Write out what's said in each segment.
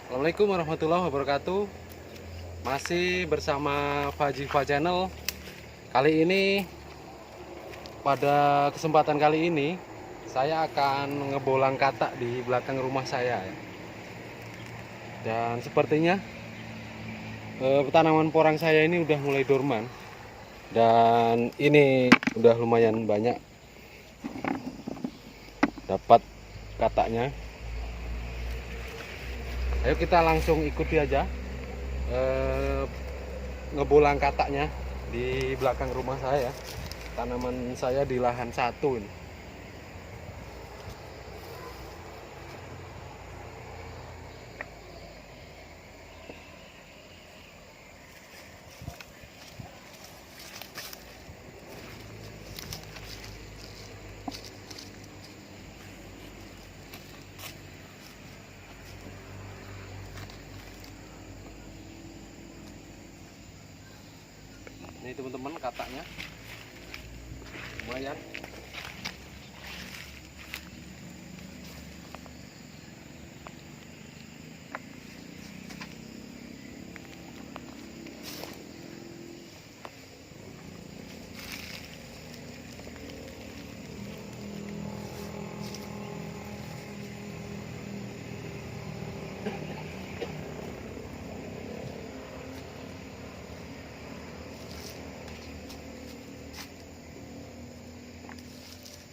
Assalamualaikum warahmatullahi wabarakatuh. Masih bersama Fajiva Channel. Kali ini, pada kesempatan kali ini, saya akan ngebolang katak di belakang rumah saya. Dan sepertinya tanaman porang saya ini udah mulai dorman. Dan ini udah lumayan banyak dapat kataknya. Ayo kita langsung ikuti aja ngebolang kataknya di belakang rumah saya. Tanaman saya di lahan satu ini. Ini teman-teman kataknya lumayan.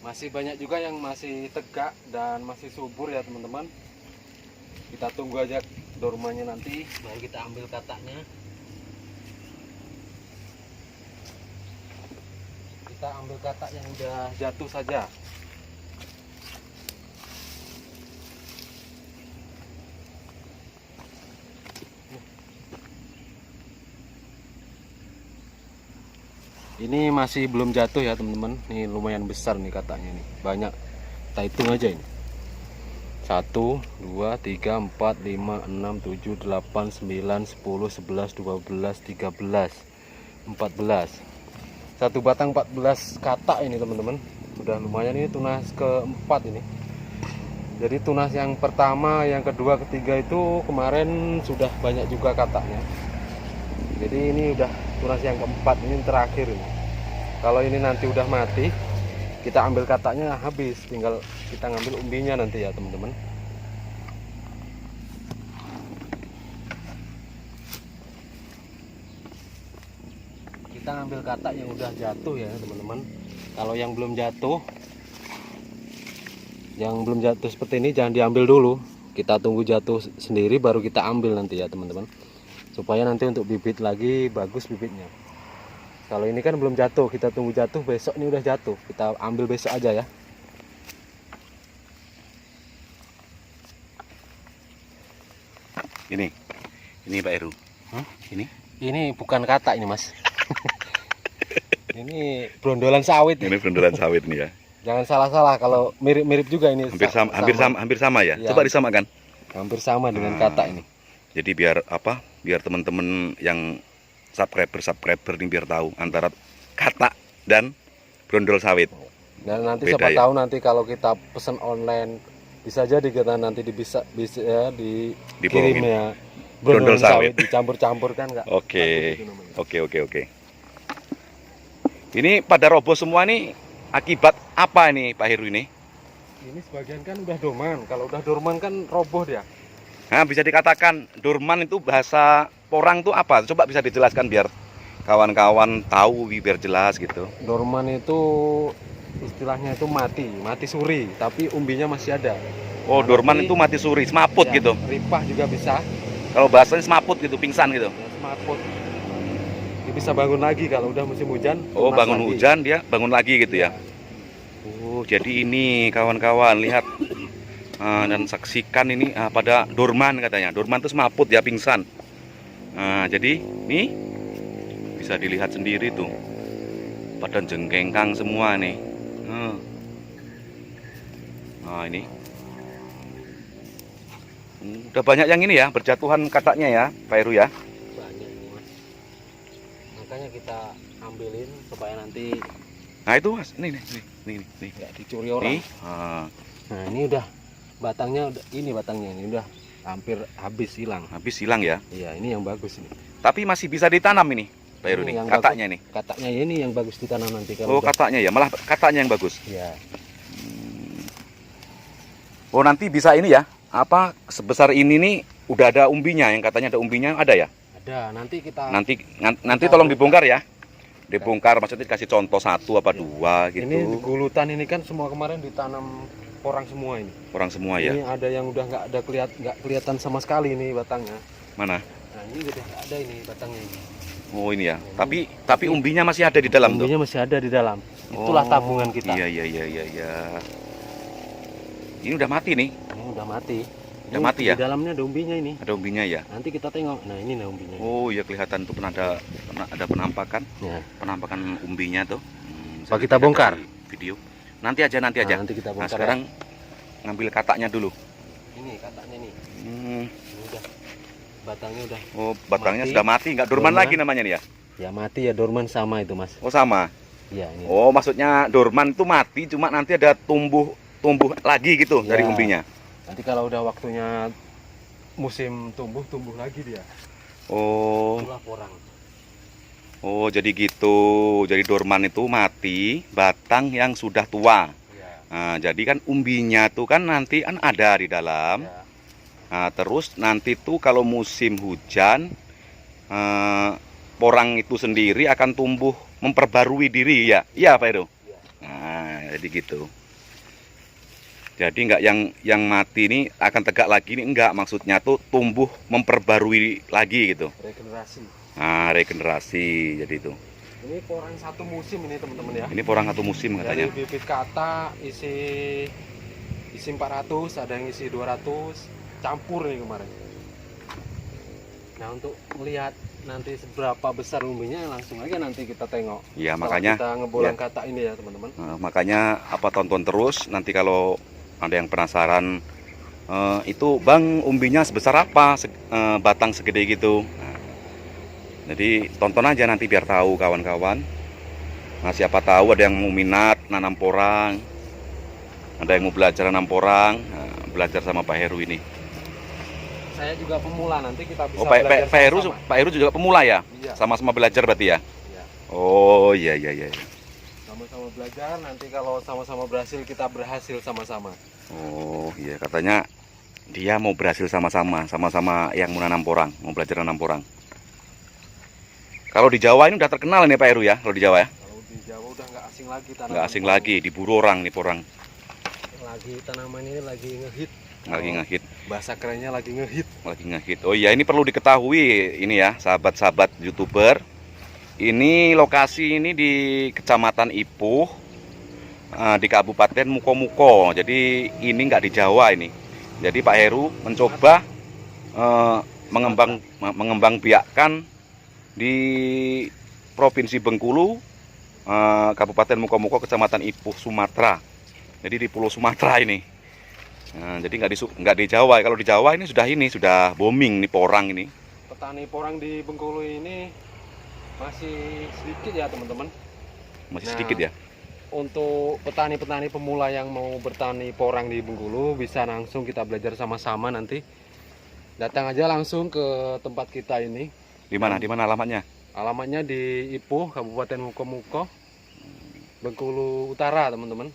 Masih banyak juga yang masih tegak dan masih subur ya teman-teman. Kita tunggu aja dormannya nanti baru kita ambil kataknya. Kita ambil katak yang udah jatuh saja. Ini masih belum jatuh ya teman-teman. Ini lumayan besar nih kataknya nih. Banyak. Kita hitung aja ini. 1, 2, 3, 4, 5, 6, 7, 8, 9, 10, 11, 12, 13, 14. Satu batang 14 katak ini teman-teman. Udah lumayan, ini tunas keempat ini. Jadi tunas yang pertama, yang kedua, ketiga itu kemarin sudah banyak juga kataknya. Jadi ini udah tunas yang keempat, ini terakhir ini. Kalau ini nanti udah mati, kita ambil kataknya habis, tinggal kita ngambil umbinya nanti ya teman-teman. Kita ngambil katak yang udah jatuh ya teman-teman. Kalau yang belum jatuh seperti ini jangan diambil dulu. Kita tunggu jatuh sendiri baru kita ambil nanti ya teman-teman. Supaya nanti untuk bibit lagi bagus bibitnya. Kalau ini kan belum jatuh, kita tunggu jatuh, besok ini udah jatuh, kita ambil besok aja ya. Ini Pak Heru. Ini bukan katak ini Mas. Ini brondolan sawit. Ini brondolan sawit nih ya. Jangan salah-salah, kalau mirip-mirip juga ini. Hampir sama ya. Ya. Coba disamakan. Hampir sama dengan katak ini. Jadi biar apa? Biar teman-teman yang subscriber nih biar tahu antara katak dan brondol sawit. Dan nanti Beda siapa ya? tahu nanti kalau kita pesan online bisa jadi kita nanti bisa ya dikirimnya brondol sawit dicampur-campurkan enggak? Oke. Ini pada roboh semua nih akibat apa nih Pak Heru ini? Ini sebagian kan udah dorman. Kalau udah dorman kan roboh dia. Nah, bisa dikatakan dorman itu bahasa porang itu apa? Coba bisa dijelaskan biar kawan-kawan tahu biar jelas gitu. Dorman itu istilahnya itu mati suri, tapi umbinya masih ada. Oh, Nah, dorman nanti, itu mati suri, semaput ya, gitu. Ripah juga bisa. Kalau bahasanya semaput gitu, pingsan gitu. Ya, semaput. Dia bisa bangun lagi kalau udah musim hujan. Oh, tunas bangun lagi. hujan dia bangun lagi gitu ya. Oh, jadi ini kawan-kawan lihat. Dan saksikan ini pada dorman katanya. Dorman itu semaput ya, pingsan. Nah, jadi nih bisa dilihat sendiri tuh. Pada jengkengkang semua nih. Nah, ini. Udah banyak yang ini ya, berjatuhan kataknya ya, Pak Heru ya. Banyak ini Mas. Makanya kita ambilin supaya nanti Nah itu mas, nih. nggak dicuri orang. Nih. Ah, Nah ini udah batangnya, batangnya ini udah hampir habis hilang. habis hilang ya. Iya, ini yang bagus ini. Tapi masih bisa ditanam ini, Pak Heru Ini nih. yang Katanya nih. Katanya ini yang bagus ditanam nanti Oh kalau udah. katanya ya, malah katanya yang bagus. Ya, Oh nanti bisa ini ya, apa sebesar ini nih udah ada umbinya, yang katanya ada umbinya ada ya. ada. Nanti kita Nanti tolong dibongkar ya. Dibongkar maksudnya dikasih contoh satu apa dua gitu. ini gulutan ini kan semua kemarin ditanam porang semua ini. Orang semua ya. Ini ada yang udah nggak kelihatan sama sekali ini batangnya. Mana? Nah ini udah nggak ada ini batangnya ini. Oh ini ya. Tapi umbinya masih ada di dalam tuh. Umbinya masih ada di dalam. Itulah Oh, tabungan kita. Iya. Ini udah mati nih. Ini udah mati. Udah Ini mati ya? Di dalamnya ada umbinya ini. Ada umbinya ya. Nanti kita tengok. Nah ini nah umbinya. Oh iya kelihatan tuh ada penampakan. Ya. Penampakan umbinya tuh. Apa kita bongkar? Video. Nanti aja. Nah, Nah nanti kita bongkar. sekarang ngambil kataknya dulu. Ini kataknya nih. Hmm. Ini udah batangnya udah. Oh batangnya Mati. sudah mati, nggak dorman Dorman. lagi namanya nih ya? Ya mati ya, dorman sama itu mas. Oh sama. Iya ini. Oh maksudnya dorman itu mati, cuma nanti ada tumbuh lagi gitu Ya. dari umbinya. Nanti kalau udah waktunya musim tumbuh lagi dia. Oh. Itulah porang. Oh jadi gitu. Jadi dorman itu mati batang yang sudah tua. Ya. Nah, jadi kan umbinya tuh kan nanti kan ada di dalam. Ya. Nah, terus nanti tuh kalau musim hujan porang itu sendiri akan tumbuh memperbarui diri ya. Iya Pak Heru. Iya. Nah, jadi gitu. Jadi enggak yang mati ini akan tegak lagi ini enggak, maksudnya tuh tumbuh memperbarui lagi gitu. Regenerasi. Nah, regenerasi jadi itu. Ini porang satu musim ini teman-teman ya. Ini porang satu musim Dari katanya. bibit kata isi 400, ada yang isi 200, campur nih kemarin. Nah untuk melihat nanti seberapa besar umbinya langsung aja nanti kita tengok. Ya, Setelah makanya kita ngebolang ya. kata ini ya teman-teman. Makanya apa tonton terus nanti kalau ada yang penasaran itu Bang umbinya sebesar apa batang segede gitu. Nah, jadi tonton aja nanti biar tahu kawan-kawan. Nah, siapa tahu ada yang mau minat nanam porang, ada yang mau belajar nanam porang, belajar sama Pak Heru ini. Saya juga pemula, nanti kita bisa Oh belajar sama-sama. Pak Heru juga pemula ya? Iya. Sama-sama belajar berarti ya? Iya. Oh iya. Sama-sama belajar, nanti kalau sama-sama berhasil kita berhasil sama-sama. Oh iya, katanya dia mau berhasil sama-sama yang mau nanam porang, mau belajar nanam porang. Kalau di Jawa ini udah terkenal nih Pak Heru ya, kalau di Jawa ya? Kalau di Jawa udah nggak asing lagi tanaman. Nggak asing lagi, diburu orang nih porang, Lagi tanaman ini lagi ngehit. lagi ngehit, Bahasa kerennya lagi ngehit. Oh iya, ini perlu diketahui ini ya, sahabat-sahabat YouTuber. Ini lokasi ini di Kecamatan Ipuh, di Kabupaten Mukomuko. Jadi ini nggak di Jawa ini. Jadi Pak Heru mencoba mengembang biakkan di Provinsi Bengkulu, Kabupaten Mukomuko, Kecamatan Ipuh, Sumatera. Jadi di Pulau Sumatera ini. Nah, jadi nggak di Jawa. Kalau di Jawa ini sudah booming nih porang ini. Petani porang di Bengkulu ini masih sedikit ya teman-teman. Masih Nah, sedikit ya. Untuk petani-petani pemula yang mau bertani porang di Bengkulu bisa langsung kita belajar sama-sama nanti. Datang aja langsung ke tempat kita ini. Di mana? Di mana alamatnya? Alamatnya di Ipuh, Kabupaten Mukomuko, Bengkulu Utara, teman-teman.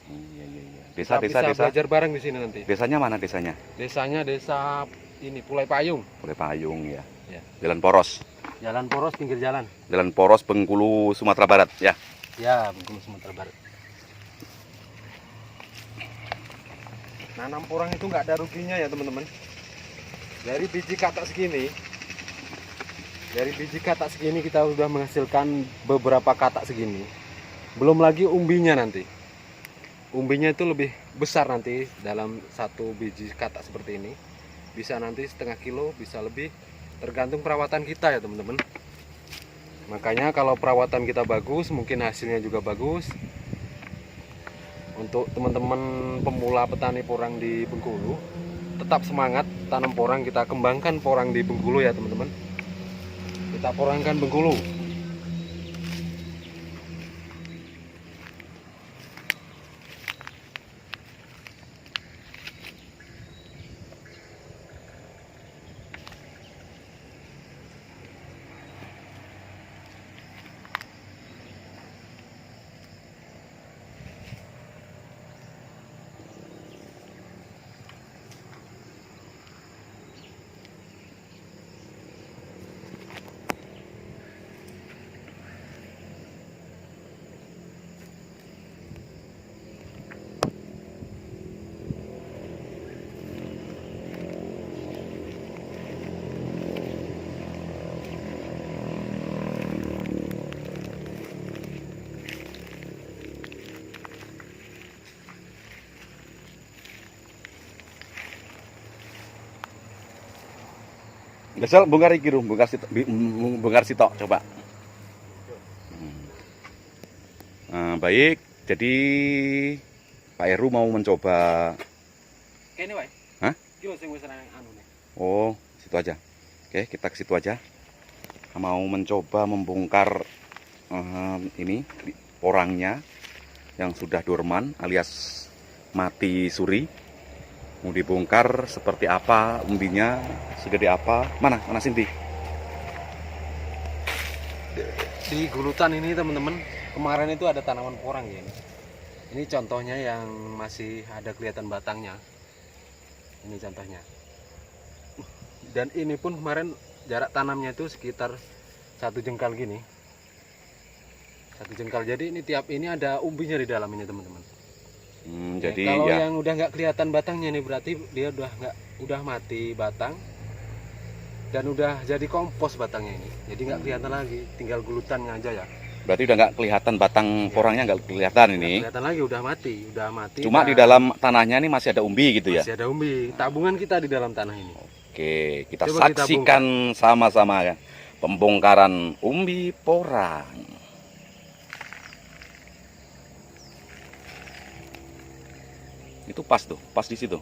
Desa. Bisa belajar bareng di sini nanti. Desanya mana desanya? Desanya desa ini Pulai Payung. Pulai Payung ya. Ya. Jalan Poros. Jalan poros pinggir jalan. Jalan Poros Bengkulu Sumatera Barat ya. Ya, Bengkulu Sumatera Barat. Nanam porang itu nggak ada ruginya ya teman-teman. Dari biji katak segini kita sudah menghasilkan beberapa katak segini. Belum lagi umbinya nanti. Umbinya itu lebih besar nanti dalam satu biji katak seperti ini. Bisa nanti setengah kilo, bisa lebih. Tergantung perawatan kita ya teman-teman. Makanya kalau perawatan kita bagus, mungkin hasilnya juga bagus. Untuk teman-teman pemula petani porang di Bengkulu, tetap semangat tanam porang, kita kembangkan porang di Bengkulu ya teman-teman. Kita porangkan Bengkulu. Besok bongkar iki rum, bongkar sitok coba. Baik, jadi Pak Heru mau mencoba. Kene wae. Hah? Iki lho sing wis anu nih. Oh, situ aja. Oke, kita ke situ aja. Mau mencoba membongkar ini porangnya yang sudah dorman alias mati suri. Mau dibongkar seperti apa umbinya, segede apa? Mana Sinti? Di gulutan ini teman-teman, kemarin itu ada tanaman porang ya ini. Ini contohnya yang masih ada kelihatan batangnya. Ini contohnya. Dan ini pun kemarin jarak tanamnya itu sekitar 1 jengkal gini. 1 jengkal. Jadi ini tiap ini ada umbinya di dalamnya teman-teman. Jadi kalau ya. yang udah nggak kelihatan batangnya nih berarti dia udah mati batang dan udah jadi kompos batangnya ini. Jadi nggak kelihatan lagi, tinggal gulutannya aja ya. Berarti udah nggak kelihatan batang porangnya, nggak kelihatan ini. Nggak kelihatan lagi, udah mati. Cuma di dalam tanahnya ini masih ada umbi gitu ya. Masih ada umbi, tabungan kita di dalam tanah ini. Oke, kita Coba kita saksikan sama-sama ya pembongkaran umbi porang. Itu pas tuh, pas di situ.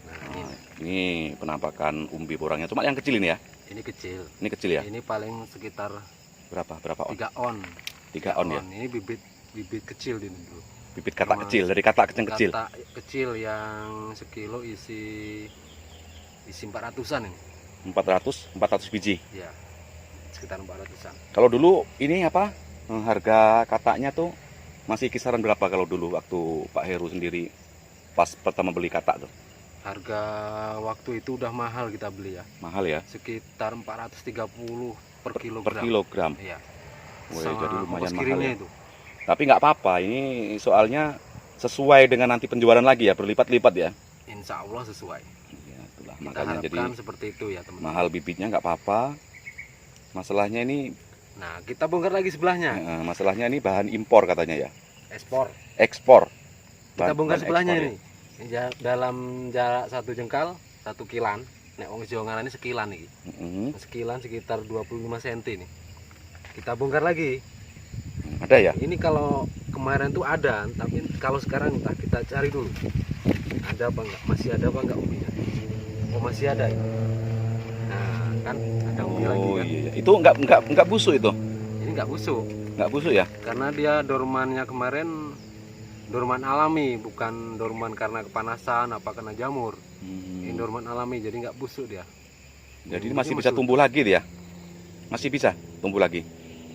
Nah, ini penampakan umbi porangnya. Cuma yang kecil ini ya. Ini kecil. Ini kecil ya. Ini paling sekitar Berapa on? 3 on. 3 on ya. Ini bibit kecil ini dulu. Bibit katak kecil, dari katak kecil. Katak kecil yang sekilo isi 400-an ini. 400 biji. Ya. Sekitar 400-an. Kalau dulu ini apa? Harga kataknya tuh masih kisaran berapa kalau dulu waktu Pak Heru sendiri pas pertama beli katak tuh? Harga waktu itu udah mahal kita beli ya. Mahal ya? Sekitar 430 per kilogram. Per kilogram. Iya. Wah, jadi lumayan mahal ya. Itu. Tapi nggak apa-apa, ini soalnya sesuai dengan nanti penjualan lagi ya, berlipat-lipat ya. Insya Allah sesuai. Ya, itulah. Kita Makanya jadi seperti itu ya teman-teman. mahal bibitnya nggak apa-apa. Masalahnya ini, Nah kita bongkar lagi sebelahnya. masalahnya ini bahan impor katanya ya. Ekspor. Kita Bahan- bongkar bahan sebelahnya ekspor ini. Dalam jarak 1 jengkal, 1 kilan. Nek wong Jawa ngarani sekilan nih. ya. Sekilan sekitar 25 cm nih. Kita bongkar lagi. Ada ya? Ini kalau kemarin tuh ada, tapi kalau sekarang entah, kita cari dulu. Ada apa enggak? Masih ada apa enggak umbinya? Oh masih ada. Ya? Nah kan ada umbi lagi Oh kan. iya, itu nggak busuk itu? Ini enggak busuk. Nggak busuk ya? Karena dia dormannya kemarin dorman alami, bukan dorman karena kepanasan apa karena jamur. Ini dorman alami, jadi nggak busuk dia. Jadi ini masih bisa tumbuh lagi dia? Masih bisa tumbuh lagi?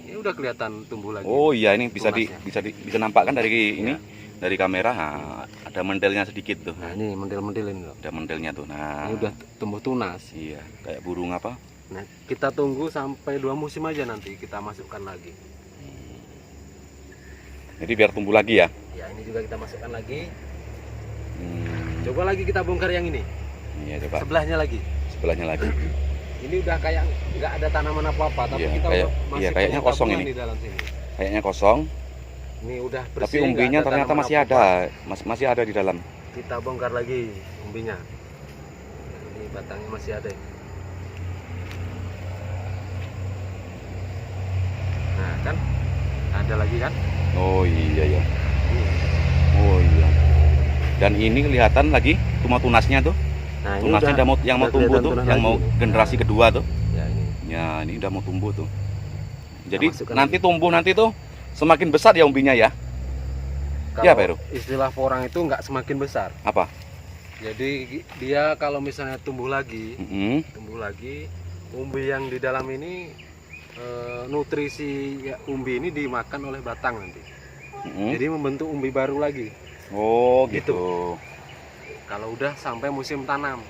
Ini udah kelihatan tumbuh lagi. Oh iya, ini bisa Tunasnya. bisa nampakkan dari ini, Ya. dari kamera. Nah, ada mendelnya sedikit tuh. Nah ini mendel-mendel ini loh. Ada mendelnya tuh. Nah, Ini udah tumbuh tunas. iya, kayak burung apa? Nah kita tunggu sampai 2 musim aja nanti kita masukkan lagi. Jadi biar tumbuh lagi ya. Ya ini juga kita masukkan lagi. Hmm, Coba lagi kita bongkar yang ini. iya coba Sebelahnya lagi. sebelahnya lagi. Ini udah kayak nggak ada tanaman apa-apa, tapi Iya, kita kayak- masih iya, kayaknya punya kosong tabungan ini. di dalam sini. Kayaknya kosong, Ini udah bersih. tapi nggak umbinya ada ternyata tanaman masih apa-apa. ada, masih ada di dalam. Kita bongkar lagi umbinya. Nah, ini batangnya masih ada. Nah kan, ada lagi kan? Oh iya ya. Ini. Oh iya. Dan ini kelihatan lagi tunasnya tuh. Nah, ini Tunasnya udah, yang mau udah tumbuh kelihatan tuh, tunas yang lagi mau nih. generasi Nah, kedua tuh. ya ini. Ya, ini udah mau tumbuh tuh. Jadi masukkan nanti lagi. tumbuh nanti tuh semakin besar ya umbinya ya. Ya, Pak Heru? Istilah porang itu nggak semakin besar. Apa? Jadi dia kalau misalnya tumbuh lagi, umbi yang di dalam ini nutrisi umbi ini dimakan oleh batang nanti. Jadi membentuk umbi baru lagi. Oh gitu. Kalau udah sampai musim tanam,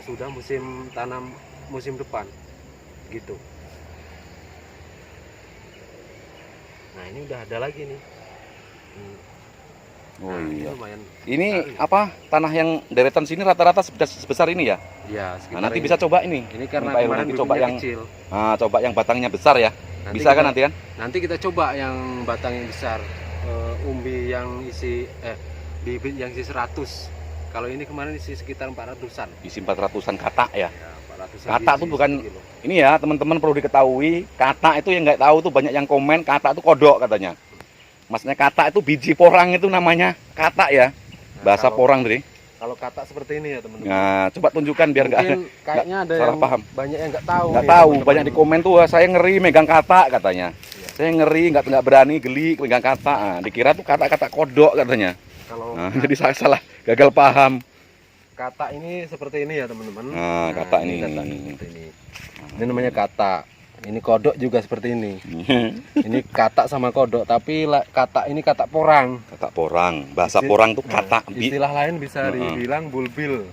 sudah musim tanam musim depan, gitu. Nah ini udah ada lagi nih. Oh Nah, iya. lumayan. Ini besar, apa tanah yang deretan sini rata-rata sebesar ini ya? ya. Nah, nanti bisa coba ini. Ini karena Pak Heru, kemarin nanti coba bibitnya yang kecil. coba yang batangnya besar ya. Bisa kan nanti kan? Nanti kita coba yang batang yang besar, umbi yang isi bibit yang isi 100. Kalau ini kemarin isi sekitar 400-an. Isi 400-an katak ya. Ya, ratusan Katak biji tuh bukan satu kilo. ini ya teman-teman, perlu diketahui. Katak itu yang nggak tahu tuh banyak yang komen katak itu kodok katanya. Maksudnya katak itu biji porang itu namanya katak ya. Nah, Bahasa porang tadi. kalau katak seperti ini ya teman-teman. Nah, coba tunjukkan biar nggak Mungkin kayaknya ada salah yang paham. banyak yang nggak tahu. Nggak nih, tahu, teman-teman. banyak di komen tuh, "Wah, saya ngeri megang katak," katanya. Iya. Saya ngeri, nggak berani, geli megang katak. Nah, dikira tuh katak-katak kodok katanya. Kalau Nah, jadi saya salah, gagal paham. katak ini seperti ini ya teman-teman. Nah, katak ini. Katak seperti ini. Ini namanya katak. Ini kodok juga seperti ini. Ini katak sama kodok, tapi katak ini katak porang. Katak porang, bahasa Isti- porang tuh Nah, katak. istilah lain bisa Heeh. dibilang bulbil.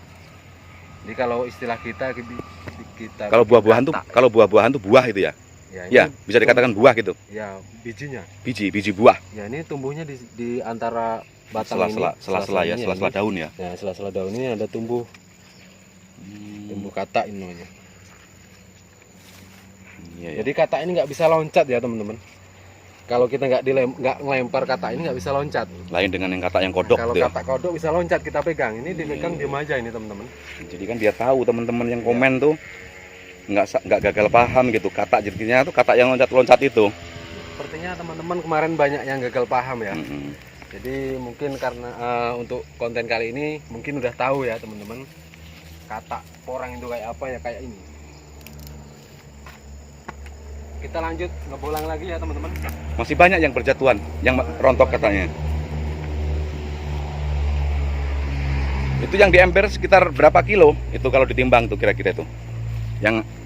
Jadi kalau istilah kita Kalau buah-buahan tuh, katak. kalau buah-buahan tuh buah itu ya. Ya, ini Ya, bisa dikatakan buah gitu. ya bijinya. Biji buah. Ya ini tumbuhnya di antara batang Sela-sela ya, ini, sela-sela ini. daun ya. Ya sela-sela daun ini ada tumbuh katak ini namanya. Iya, ya. Jadi katak ini nggak bisa loncat ya teman-teman. Kalau kita nggak ngelempar katak ini nggak bisa loncat. Lain dengan yang katak yang kodok Kalau gitu ya. katak kodok bisa loncat, kita pegang. Ini dipegang Iya. diem aja ini teman-teman. Jadi kan dia tahu teman-teman yang komen tuh nggak gagal paham gitu. Katak jadinya tuh katak yang loncat-loncat itu. Sepertinya teman-teman kemarin banyak yang gagal paham ya. Mm-mm. Jadi mungkin karena untuk konten kali ini mungkin udah tahu ya teman-teman. Katak porang itu kayak apa ya, kayak ini. Kita lanjut ngebolang lagi ya teman-teman. Masih banyak yang berjatuhan, yang rontok katanya. Itu yang di ember sekitar berapa kilo? Itu kalau ditimbang tuh kira-kira itu.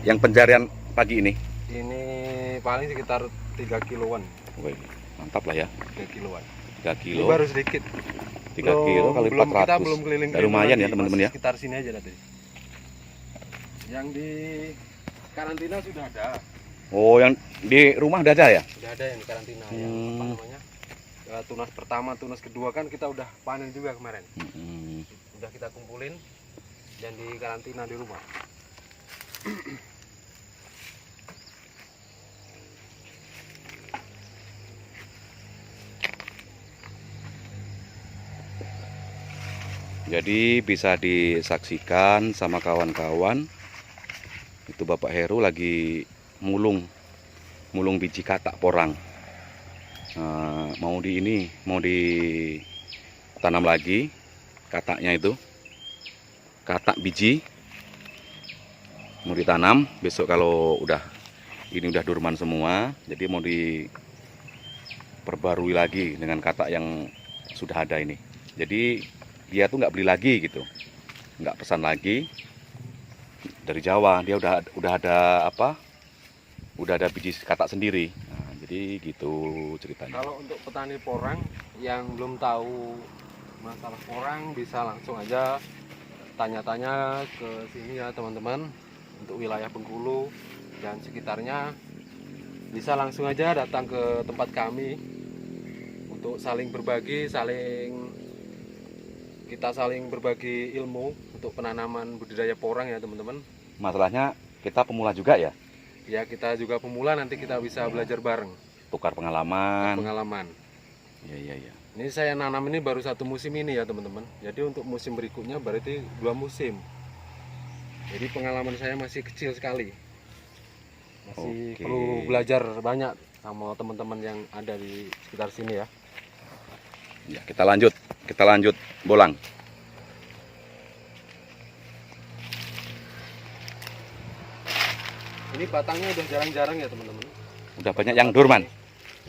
Yang pencarian pagi ini. Ini paling sekitar 3 kiloan. Wih, mantap lah ya. 3 kiloan. 3 Ini kilo. baru sedikit. 3 kilo kali Kita 400. belum keliling. Ya, lumayan ya teman-teman ya. Sekitar sini aja tadi. Yang di karantina sudah ada. Oh, yang di rumah udah ada ya? Sudah ada yang di karantina yang apa namanya? Tunas pertama, tunas kedua kan kita udah panen juga kemarin. Udah kita kumpulin dan di karantina di rumah. Jadi bisa disaksikan sama kawan-kawan. Itu Bapak Heru lagi mulung biji katak porang. Mau ditanam lagi kataknya itu. Katak biji mau ditanam besok kalau ini udah durman semua. Jadi mau diperbarui lagi dengan katak yang sudah ada ini. Jadi dia tuh nggak beli lagi gitu, nggak pesan lagi dari Jawa. Dia udah ada biji katak sendiri. Nah, jadi gitu ceritanya. Kalau untuk petani porang yang belum tahu masalah porang bisa langsung aja tanya-tanya ke sini ya teman-teman. Untuk wilayah Bengkulu dan sekitarnya bisa langsung aja datang ke tempat kami untuk saling berbagi, kita saling berbagi ilmu untuk penanaman budidaya porang ya teman-teman. Masalahnya kita pemula juga ya. Ya kita juga pemula, nanti kita bisa belajar bareng. Tukar pengalaman. Iya. Ini saya nanam ini baru 1 musim ini ya teman-teman. Jadi untuk musim berikutnya berarti 2 musim. Jadi pengalaman saya masih kecil sekali. Masih Oke. perlu belajar banyak sama teman-teman yang ada di sekitar sini ya. Ya, kita lanjut bolang. Ini batangnya udah jarang-jarang ya teman-teman. Udah banyak yang dorman.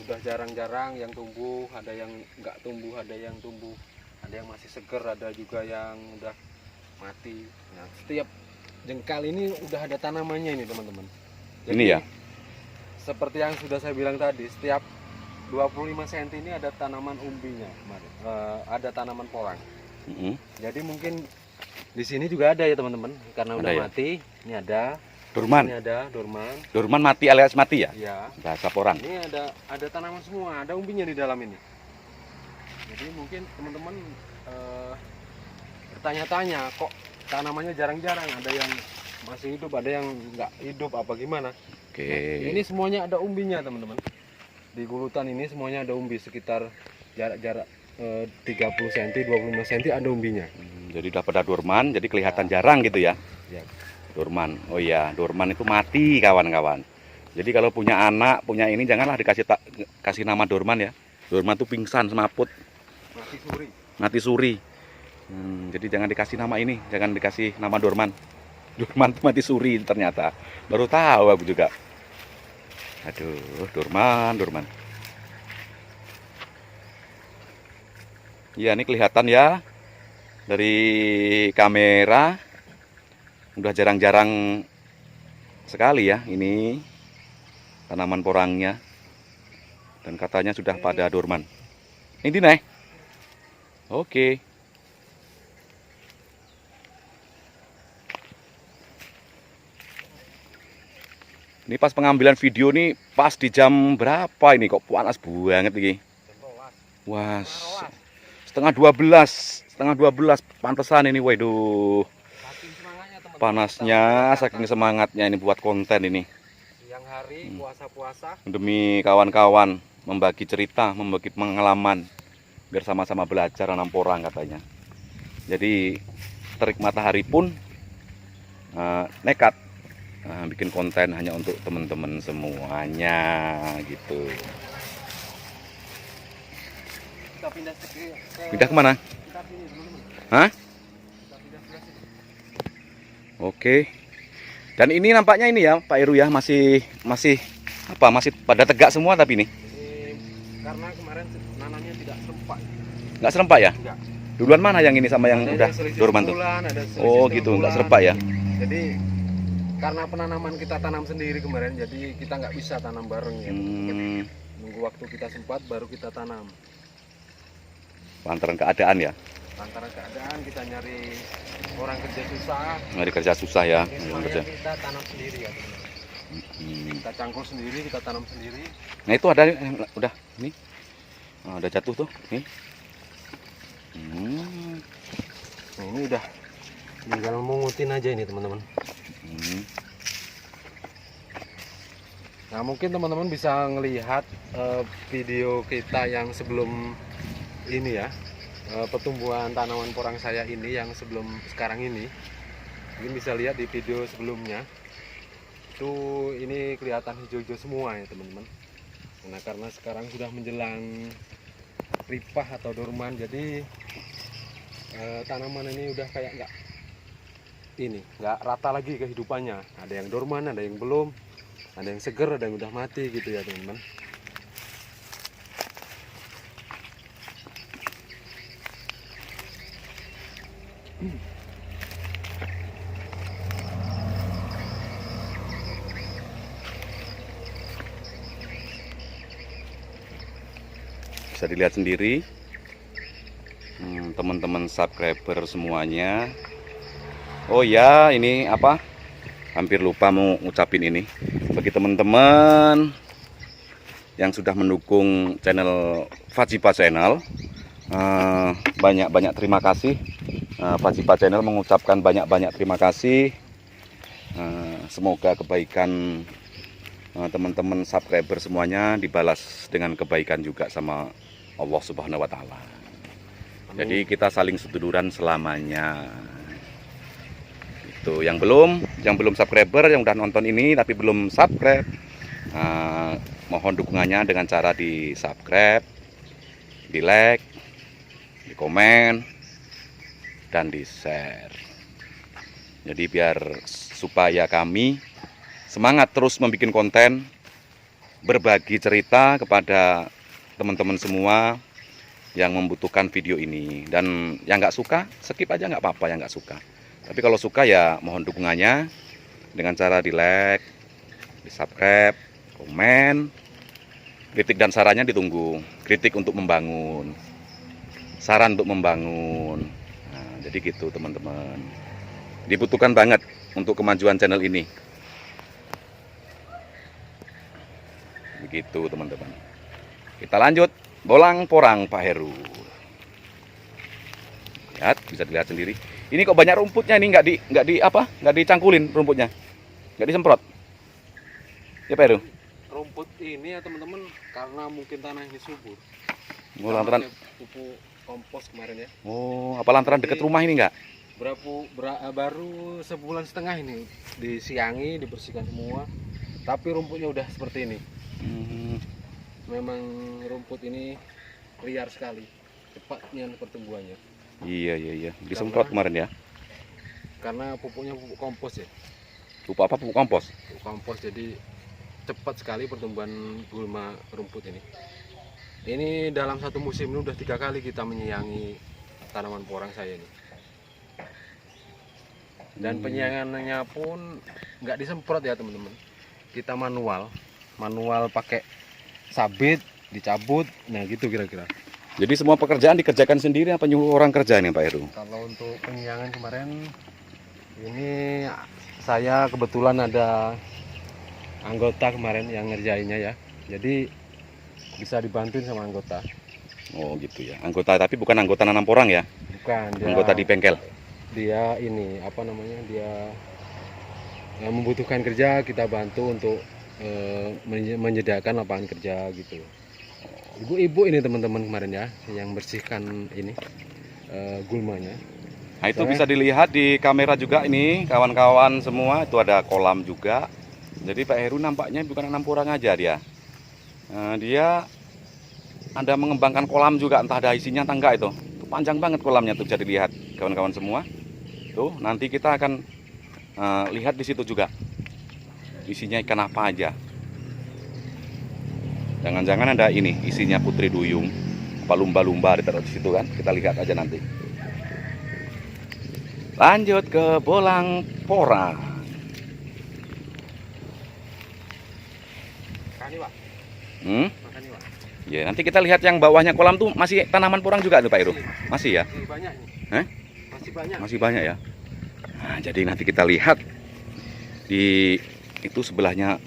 Udah jarang-jarang yang tumbuh, ada yang nggak tumbuh, ada yang tumbuh, ada yang masih seger, ada juga yang udah mati. Nah, setiap jengkal ini udah ada tanamannya ini teman-teman. Jadi, Ini ya. seperti yang sudah saya bilang tadi, setiap 25 cm ini ada tanaman umbinya kemarin. Ada tanaman porang. Jadi mungkin di sini juga ada ya teman-teman, karena Ada udah ya? mati. Ini ada. Dorman. Ini ada dorman. Dorman mati alias mati ya? Ya. Bahasa porang. Ini ada tanaman semua, ada umbinya di dalam ini. Jadi mungkin teman-teman bertanya-tanya, kok tanamannya jarang-jarang, ada yang masih hidup, ada yang nggak hidup, apa gimana? Oke. Nah, ini semuanya ada umbinya teman-teman. Di gulutan ini semuanya ada umbi, sekitar jarak 30 cm, 25 cm ada umbinya. Jadi udah pada dorman, jadi kelihatan jarang gitu ya. Ya. Dorman. Oh iya, dorman itu mati kawan-kawan. Jadi kalau punya anak, punya ini janganlah kasih nama dorman ya. Dorman itu pingsan, semaput, Mati suri. mati suri. Jadi jangan dikasih nama ini, jangan dikasih nama dorman. Dorman itu mati suri ternyata. Baru tahu aku juga. Aduh, dorman. Iya, ini kelihatan ya dari kamera. Udah jarang-jarang sekali ya ini tanaman porangnya. Dan katanya sudah pada dorman. Ini nih. Oke. Ini pas pengambilan video nih pas di jam berapa ini kok panas banget ini. Wah, setengah 12 pantesan ini, waduh. Saking semangatnya teman-teman. Panasnya saking semangatnya ini buat konten ini. Siang hari puasa-puasa. Demi kawan-kawan membagi cerita, membagi pengalaman biar sama-sama belajar nanam porang katanya. Jadi terik matahari pun nekat bikin konten hanya untuk teman-teman semuanya gitu. Kita pindah Pindah kemana? kita sini teman-teman. Hah? Kita pindah sebelah sini. Oke. Dan ini nampaknya ini ya Pak Heru ya masih pada tegak semua tapi ini Ini karena kemarin nanamnya tidak serempak. nggak serempak ya? Enggak. Duluan mana yang ini sama yang Ada udah selisih dorman tuh? sebulan, ada selisih Oh setengah gitu, nggak bulan. serempak ya? Jadi karena penanaman kita tanam sendiri kemarin, jadi kita nggak bisa tanam bareng ya. Nunggu waktu kita sempat baru kita tanam. Lantaran keadaan ya, Antara keadaan kita nyari orang kerja susah, nyari kerja susah ya, ini orang semuanya kerja. kita tanam sendiri ya teman-teman. Kita cangkul sendiri, kita tanam sendiri. Nah itu ada yang udah ini, ada jatuh tuh, nih. Nah ini udah tinggal mengutin aja ini teman-teman. Nah mungkin teman-teman bisa ngelihat video kita yang sebelum ini ya, pertumbuhan tanaman porang saya ini yang sebelum sekarang ini. Mungkin bisa lihat di video sebelumnya. Itu ini kelihatan hijau-hijau semua ya teman-teman. Nah karena sekarang sudah menjelang ripah atau dorman, jadi tanaman ini udah kayak nggak rata lagi kehidupannya. Ada yang dorman, ada yang belum, ada yang seger, ada yang udah mati gitu ya teman-teman. Bisa dilihat sendiri teman-teman subscriber semuanya. Oh ya, ini apa? Hampir lupa mau ngucapin ini bagi teman-teman yang sudah mendukung channel Fajipa Channel. Banyak-banyak terima kasih. Fajipa Channel mengucapkan banyak-banyak terima kasih. Semoga kebaikan teman-teman subscriber semuanya dibalas dengan kebaikan juga sama Allah Subhanahu wa Ta'ala. Jadi kita saling seduluran selamanya. Itu yang belum subscriber, yang udah nonton ini tapi belum subscribe, mohon dukungannya dengan cara di subscribe, di like, di komen, dan di share. Jadi biar supaya kami semangat terus membuat konten, berbagi cerita kepada teman-teman semua yang membutuhkan video ini. Dan yang nggak suka, skip aja nggak apa-apa yang nggak suka. Tapi kalau suka ya mohon dukungannya dengan cara di like, di subscribe, komen, kritik dan sarannya ditunggu. Kritik untuk membangun, saran untuk membangun. Nah, jadi gitu teman-teman. Dibutuhkan banget untuk kemajuan channel ini. Begitu teman-teman. Kita lanjut bolang porang Pak Heru. Lihat, bisa dilihat sendiri. Ini kok banyak rumputnya ini, nggak dicangkulin rumputnya, nggak disemprot. Ya Pak Heru. Rumput ini ya teman-teman karena mungkin tanah ini subur. Oh, lantaran pupuk kompos kemarin ya. apa lantaran dekat rumah ini nggak? baru sebulan setengah ini disiangi, dibersihkan semua, tapi rumputnya udah seperti ini. Memang rumput ini liar sekali, cepatnya pertumbuhannya. Iya. Disemprot kemarin ya. Karena pupuknya pupuk kompos ya. Pupuk apa? Pupuk kompos. Pupuk kompos, jadi cepat sekali pertumbuhan gulma rumput ini. Ini dalam satu musim ini udah 3 kali kita menyiangi tanaman porang saya ini. Dan penyiangannya pun nggak disemprot ya teman-teman. Kita manual pakai sabit, dicabut, nah gitu kira-kira. Jadi semua pekerjaan dikerjakan sendiri apa nyuruh orang kerja nih Pak Heru? Kalau untuk penyiangan kemarin ini saya kebetulan ada anggota kemarin yang ngerjainnya ya. Jadi bisa dibantuin sama anggota. Oh gitu ya. Anggota tapi bukan anggota nanam porang ya? Bukan, dia Anggota di bengkel. Dia ini apa namanya, dia membutuhkan kerja, kita bantu untuk menyediakan lapangan kerja gitu. Ibu-ibu ini teman-teman kemarin ya yang bersihkan ini gulmanya. Nah itu bisa dilihat di kamera juga ini kawan-kawan semua, itu ada kolam juga. Jadi Pak Heru nampaknya bukan nanam porang aja dia. Dia ada mengembangkan kolam juga, entah ada isinya atau enggak itu. Itu panjang banget kolamnya tuh, bisa dilihat kawan-kawan semua. Tuh, nanti kita akan lihat di situ juga isinya ikan apa aja. Jangan-jangan ada ini isinya putri duyung, apa lumba-lumba ditaruh di situ kan? Kita lihat aja nanti. Lanjut ke bolang porang. Makani, Pak. Makani, Pak. Ya, nanti kita lihat yang bawahnya kolam tuh masih tanaman porang juga tuh Pak Heru. Masih ya? Masih banyak nih. Masih banyak. Masih banyak ya. Nah, jadi nanti kita lihat di itu sebelahnya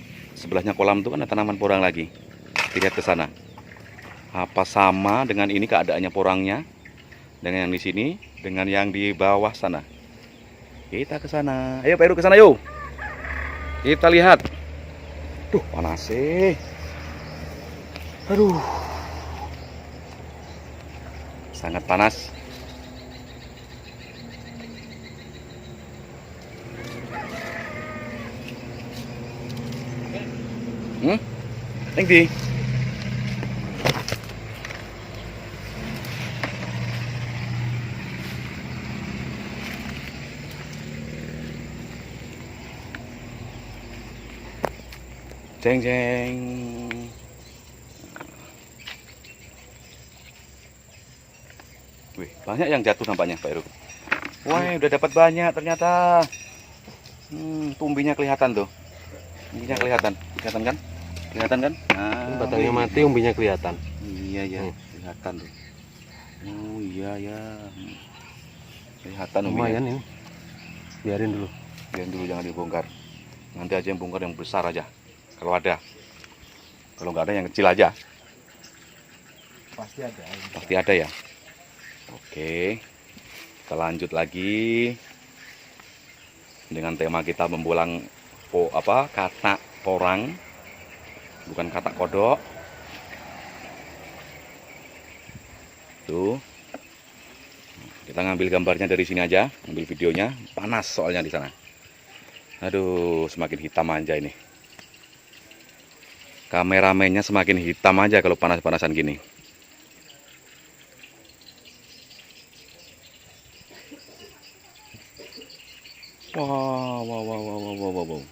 kolam tuh kan ada tanaman porang lagi. Lihat ke sana. Apa sama dengan ini keadaannya porangnya dengan yang di sini dengan yang di bawah sana? Kita ke sana. Ayo Pak Heru ke sana yuk. Kita lihat. Duh, panas sih. Aduh. Sangat panas. Yang di jeng jeng. Wih, banyak yang jatuh nampaknya Pak Heru. Wah, udah dapat banyak ternyata. Tumbinya kelihatan tuh. Tumbinya kelihatan kan? Kelihatan kan? Nah, batangnya mati, umbinya kelihatan. Iya ya, kelihatan tuh. Oh iya ya. Kelihatan umbinya. Lumayan ini. Biarin dulu. Biarin dulu, jangan dibongkar. Nanti aja yang bongkar yang besar aja. Kalau ada. Kalau nggak ada yang kecil aja. Pasti ada. Pasti ada ya. Oke. Kita lanjut lagi dengan tema kita membolang katak porang. Bukan katak kodok. Tuh. Kita ngambil gambarnya dari sini aja, ambil videonya. Panas soalnya di sana. Aduh, semakin hitam aja ini. Kameramennya semakin hitam aja kalau panas-panasan gini. Wow.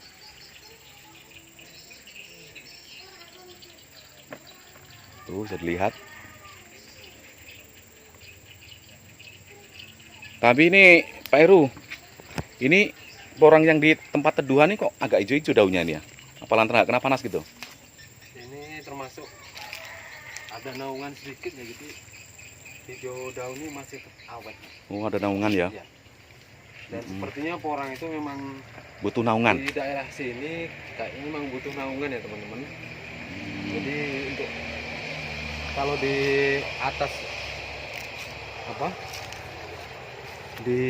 Tuh, bisa dilihat. Tapi ini Pak Heru, ini porang yang di tempat teduhan ini kok agak hijau-hijau daunnya ini ya? Apa lantaran kena panas gitu? Ini termasuk ada naungan sedikit ya gitu. Hijau daunnya masih awet. Oh, ada naungan ya? Iya. Dan sepertinya porang itu memang Butuh naungan. di daerah sini kayaknya memang butuh naungan ya teman-teman. Jadi untuk kalau di atas di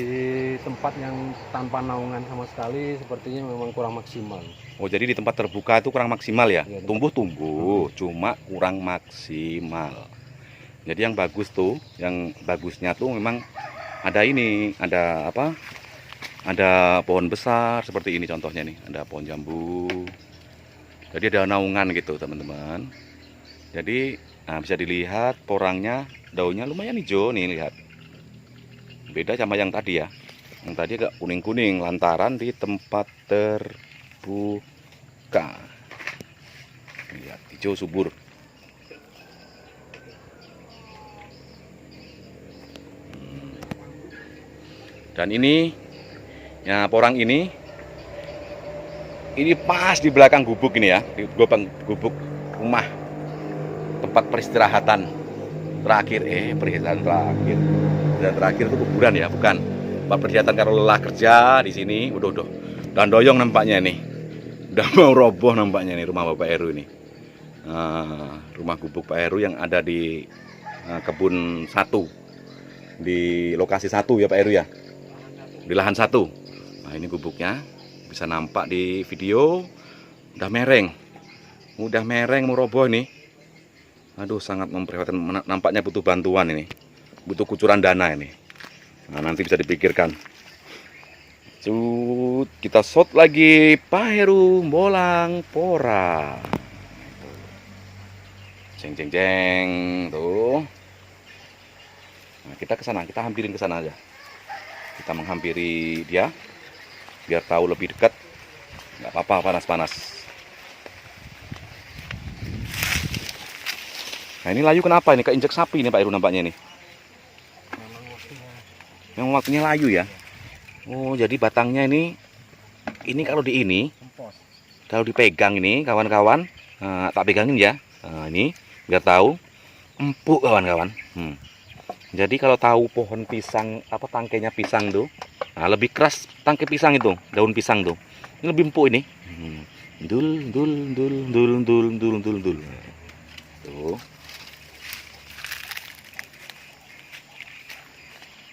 tempat yang tanpa naungan sama sekali sepertinya memang kurang maksimal. Oh, jadi di tempat terbuka itu kurang maksimal ya? Iya, Tumbuh, cuma kurang maksimal. Jadi yang bagus tuh, yang bagusnya tuh memang ada ini, ada apa? Ada pohon besar seperti ini contohnya nih, ada pohon jambu. Jadi ada naungan gitu teman-teman. Jadi bisa dilihat porangnya, daunnya lumayan hijau nih, lihat. Beda sama yang tadi ya. Yang tadi agak kuning-kuning lantaran di tempat terbuka. Lihat, hijau subur. Dan ini ya, porang ini pas di belakang gubuk ini ya, di gubuk rumah tempat peristirahatan terakhir, peristirahatan terakhir. Dan terakhir itu kuburan ya, bukan. Tempat peristirahatan kalau lelah kerja di sini, udah dan doyong nampaknya nih. Udah mau roboh nampaknya nih rumah Bapak Heru ini. Rumah gubuk Pak Heru yang ada di kebun 1. Di lokasi 1 ya Pak Heru ya. Di lahan 1. Nah, ini gubuknya. Bisa nampak di video. Udah mereng mau roboh ini. Aduh, sangat memprihatinkan. Nampaknya butuh bantuan ini. Butuh kucuran dana ini. Nah, nanti bisa dipikirkan. Kita shot lagi Pak Heru bolang pora. Jeng jeng jeng tuh. Nah, kita ke sana, kita hampirin ke sana aja. Kita menghampiri dia biar tahu lebih dekat. Nggak apa-apa panas-panas. Nah, ini layu kenapa ini? Keinjek sapi nih Pak Heru nampaknya nih. Memang waktunya layu ya. Oh, jadi batangnya ini kalau kalau dipegang ini kawan-kawan, tak pegangin ya. Nah, ini biar tahu empuk kawan-kawan. Jadi kalau tahu pohon pisang apa tangkainya pisang tuh, lebih keras tangkai pisang itu, daun pisang tuh. Ini lebih empuk ini. Dul. Tuh.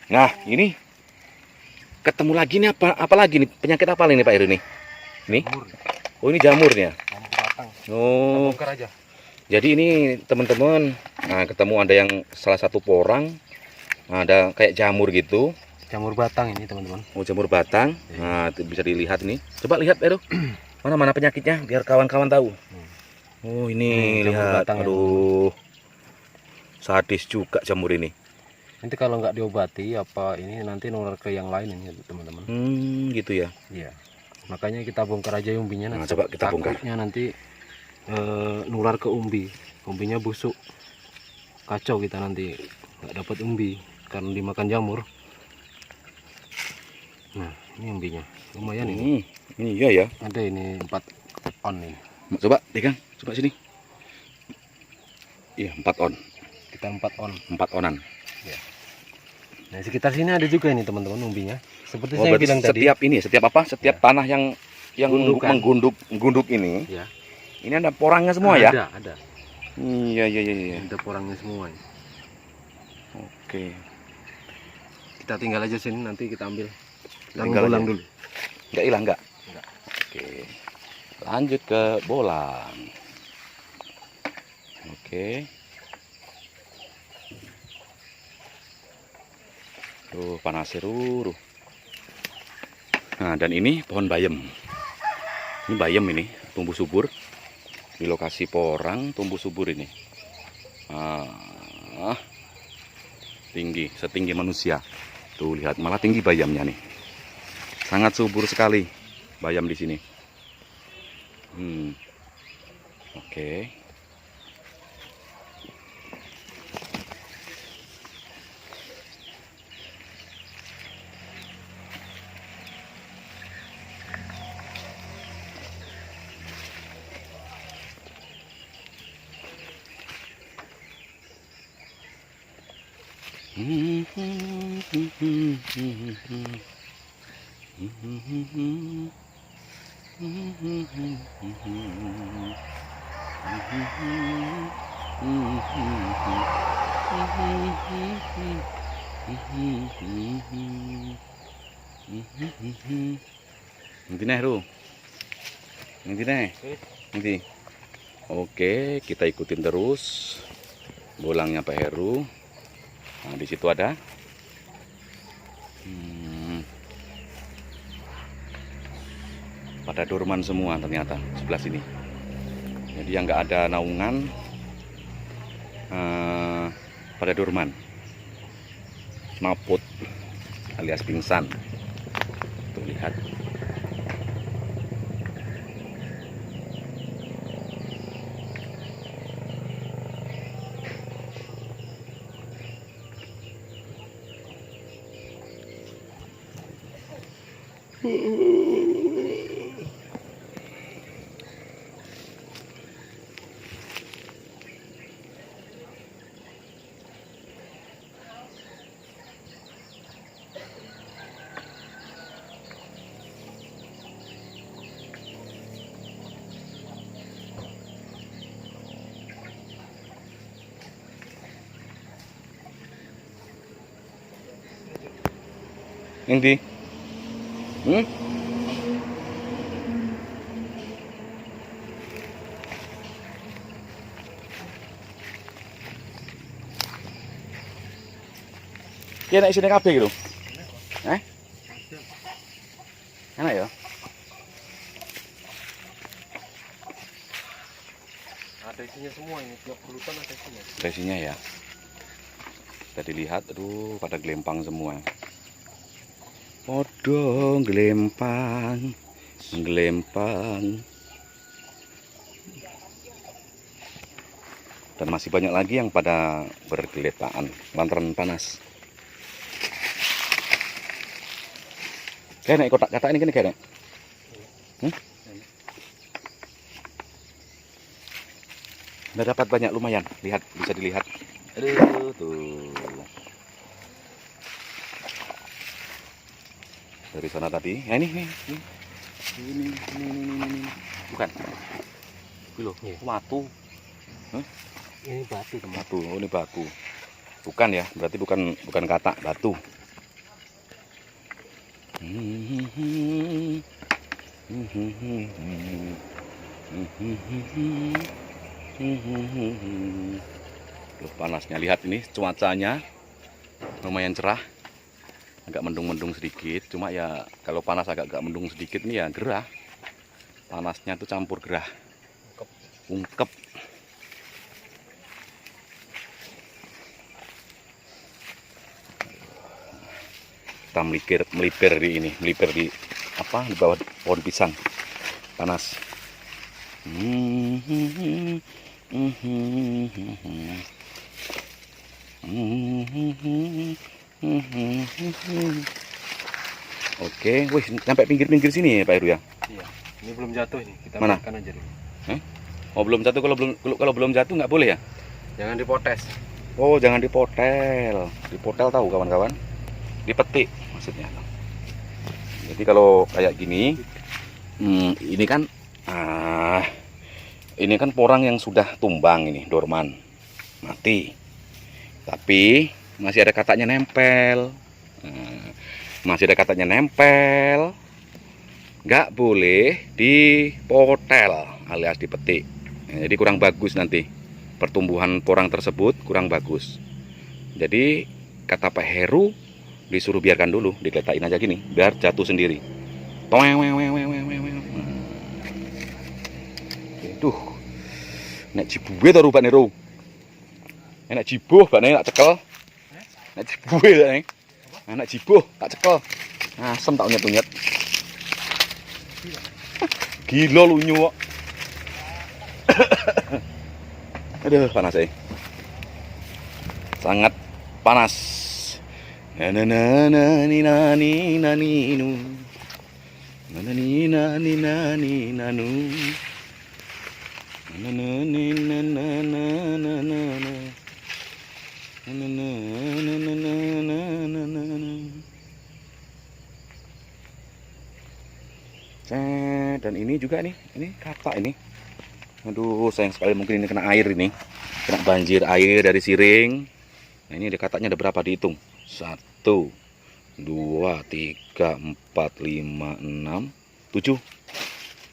Nah, ini ketemu lagi nih apa lagi nih? Penyakit apa ini Pak Heru nih? Nih. Oh, ini jamurnya. Oh. Bongkar aja. Jadi ini teman-teman, ketemu ada yang salah satu porang, ada kayak jamur gitu. Jamur batang ini teman-teman. Oh, jamur batang. Nah, itu bisa dilihat nih. Coba lihat Heru. Mana penyakitnya biar kawan-kawan tahu. Oh, ini lihat. Batang. Aduh. Sadis juga jamur ini. Nanti kalau nggak diobati ini nanti nular ke yang lain ini teman-teman. Gitu ya. Iya. Makanya kita bongkar aja umbinya. Nah, coba kita bongkar. Takutnya nanti nular ke umbi. Umbinya busuk. Kacau kita nanti nggak dapat umbi karena dimakan jamur. Nah, ini umbinya. Lumayan ini. Ini iya ya. Ada ini 4 on ini. Coba pegang, coba sini. Iya, 4 on. Kita 4 on. 4 onan. Ya. Nah, sekitar sini ada juga ini teman-teman umbinya. Seperti Oh, saya bilang tadi. Setiap tanah yang menggunduk ini. Ya. Ini ada porangnya semua ya? Ada. Iya. Ada porangnya semua. Oke. Kita tinggal aja sini, nanti kita ambil. Tinggal bolang aja. dulu. Nggak hilang nggak? Nggak. Oke. Lanjut ke bolang. Oke. Tuh panas seru. Nah, dan ini pohon bayam. Ini bayam ini tumbuh subur di lokasi porang, tumbuh subur ini. Tinggi, setinggi manusia. Tuh lihat, malah tinggi bayamnya nih. Sangat subur sekali bayam di sini. Oke. Nanti. Oke, kita ikutin terus bolangnya Pak Heru. Nah, di situ ada Pada dorman semua ternyata sebelah sini. Jadi yang nggak ada naungan pada dorman, maput alias pingsan. Tuh lihat. Yang di Ki nek isine kabeh gitu. Enak ya? Ada isinya semua ini, tiap pulutan ada isinya. Ada isinya ya. Bisa dilihat, aduh pada gelempang semua. Podo gelempang, gelempang. Dan masih banyak lagi yang pada bergeletaan lantaran panas. Kayak kotak-kotak ini kan kayak udah dapat banyak lumayan. Lihat, bisa dilihat. Aduh tuh. Dari sana tadi. Ya ini. Ini. Bukan. Ini loh, batu. Ini batu teman. Batu, oh ini batu. Bukan ya, berarti bukan katak, batu. Loh, panasnya, lihat ini cuacanya lumayan cerah, agak mendung-mendung sedikit. Cuma ya kalau panas agak mendung sedikit ini ya gerah. Panasnya tuh campur gerah, ungkep. Kita melipir di apa, di bawah pohon pisang. Panas. Oke, wih, sampai pinggir-pinggir sini ya Pak Heru ya? Iya, ini belum jatuh ini, kita Mana? makan aja dulu. Oh belum jatuh, kalau belum jatuh nggak boleh ya? Jangan dipotes. Oh jangan dipotel, dipotel tahu kawan-kawan? Dipetik maksudnya. Jadi kalau kayak gini, ini kan porang yang sudah tumbang ini, dorman, mati. Tapi masih ada kataknya nempel. Masih ada kataknya nempel. Nggak boleh dipotel alias dipetik. Jadi kurang bagus nanti. Pertumbuhan porang tersebut kurang bagus. Jadi kata Pak Heru, disuruh biarkan dulu, digeletain aja gini, biar jatuh sendiri. Tuh, nek cibuwe to rupane ro. Enak jibuh, bane tak cekel. Nek cibuwe ta ning. Anak jibuh tak cekel. Asem tak unyet-unyet. Gila lunyu kok. Aduh, panas ya. Sangat panas. Na na na na ni na ni na ni nu. Na na ni na ni na ni na nu. Na na ni na na na na na na. Na na na na na na na na. Dan ini juga nih, ini katak ini. Aduh, sayang sekali, mungkin ini kena air ini. Kena banjir air dari siring. Nah, ini ada kataknya, ada berapa dihitung? 1, 2, 3, 4, 5, 6, 7.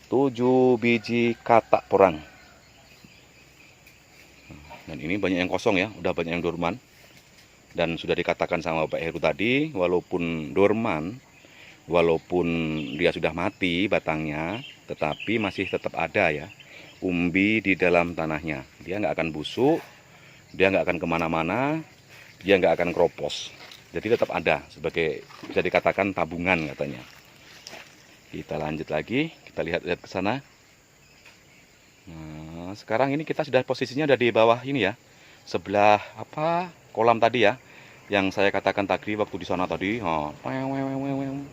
7 biji katak porang. Dan ini banyak yang kosong ya, udah banyak yang dorman. Dan sudah dikatakan sama Pak Heru tadi, walaupun dorman, walaupun dia sudah mati batangnya, tetapi masih tetap ada ya umbi di dalam tanahnya. Dia nggak akan busuk, dia nggak akan kemana-mana, dia nggak akan keropos. Jadi tetap ada sebagai, bisa dikatakan tabungan katanya. Kita lanjut lagi, kita lihat-lihat ke sana. Nah, sekarang ini kita sudah posisinya ada di bawah ini ya, sebelah apa kolam tadi ya, yang saya katakan tadi waktu di sana tadi. Oh,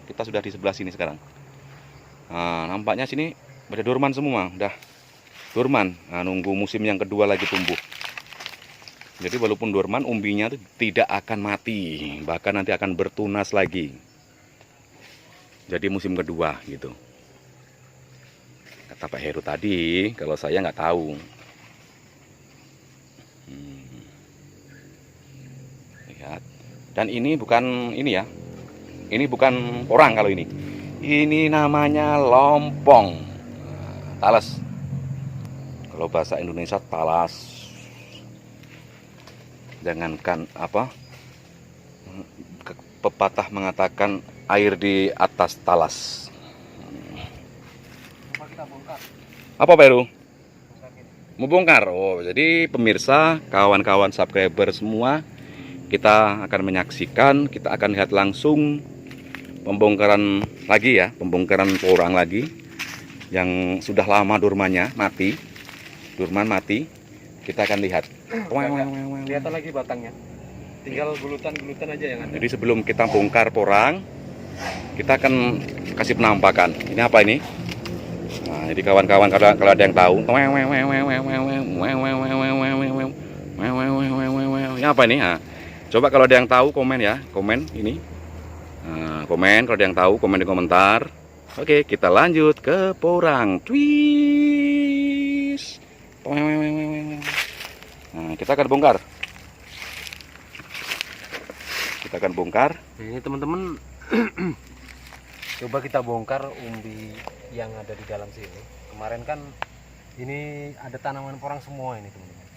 kita sudah di sebelah sini sekarang. Nah, nampaknya sini pada dorman semua, udah dorman. Nah, nunggu musim yang kedua lagi tumbuh. Jadi walaupun dorman, umbinya itu tidak akan mati, bahkan nanti akan bertunas lagi. Jadi musim kedua gitu. Kata Pak Heru tadi, kalau saya nggak tahu. Lihat. Dan ini bukan ini ya. Ini bukan orang kalau ini. Ini namanya lompong. Talas. Kalau bahasa Indonesia talas. Jangankan apa, pepatah mengatakan air di atas talas. Apa Pak Heru? Mau bongkar? Oh, jadi pemirsa, kawan-kawan subscriber semua, kita akan menyaksikan, kita akan lihat langsung pembongkaran lagi ya, pembongkaran porang lagi yang sudah lama dormannya mati, dorman mati. Kita akan lihat. Kelihatan lagi batangnya. Tinggal gulutan-gulutan aja yang ada. Jadi sebelum kita bongkar porang, kita akan kasih penampakan. Ini apa ini? Nah, jadi kawan-kawan kalau ada yang tahu, ini apa ini? Nah, coba kalau ada yang tahu komen ya, komen ini. Nah, komen kalau ada yang tahu, komen di komentar. Oke, kita lanjut ke porang. Twist. Nah, kita akan bongkar. Kita akan bongkar. Nah, ini teman-teman, coba kita bongkar umbi yang ada di dalam sini. Kemarin kan ini ada tanaman porang semua ini teman-teman.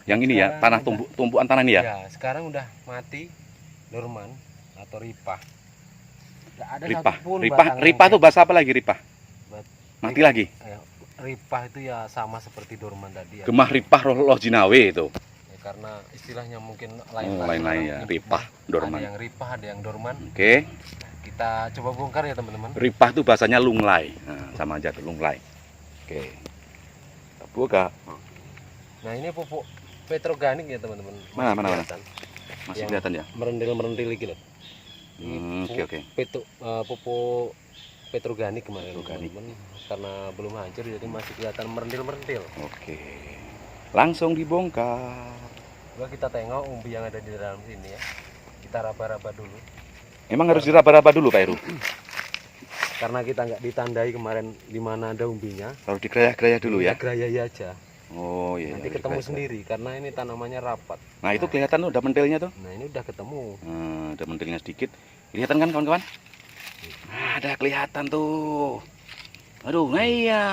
Yang ini ya, tanah tumbuhan tanah ini ya. Ya, sekarang udah mati, dorman atau ripah. Nggak ada Ripah, satupun ripah, batang ripah yang tuh bahasa apa lagi ripah? Mati lagi. Ripah itu ya sama seperti dorman tadi ya. Gemah ripah roh jinawe itu. Ya, karena istilahnya mungkin Lain-lain ya, ripah, dorman. Ada yang ripah, ada yang dorman. Oke. Kita coba bongkar ya teman-teman. Ripah tuh bahasanya lunglai. Nah, sama aja tuh lunglai. Oke. Kita buka. Nah, ini pupuk petroganik ya teman-teman. Mana? Kelihatan. Masih Yang kelihatan ya? Merendil-merendil gitu loh. Oke. Pupuk petroganik kemarin Petroganik. teman-teman, karena belum hancur jadi masih kelihatan merendil-merendil. Oke. Langsung dibongkar. Coba kita tengok umbi yang ada di dalam sini ya. Kita raba-raba dulu. Emang harus diraba-raba dulu Pak Heru? Karena kita nggak ditandai kemarin di mana ada umbinya. Harus digerayah-gerayah dulu ya? Gerayai aja. Oh iya. Nanti ketemu sendiri karena ini tanamannya rapat. Nah itu kelihatan tuh, udah mentilnya tuh. Nah ini udah ketemu. Ada mentilnya sedikit. Kelihatan kan kawan-kawan? Ada kelihatan tuh. Aduh, nah iya,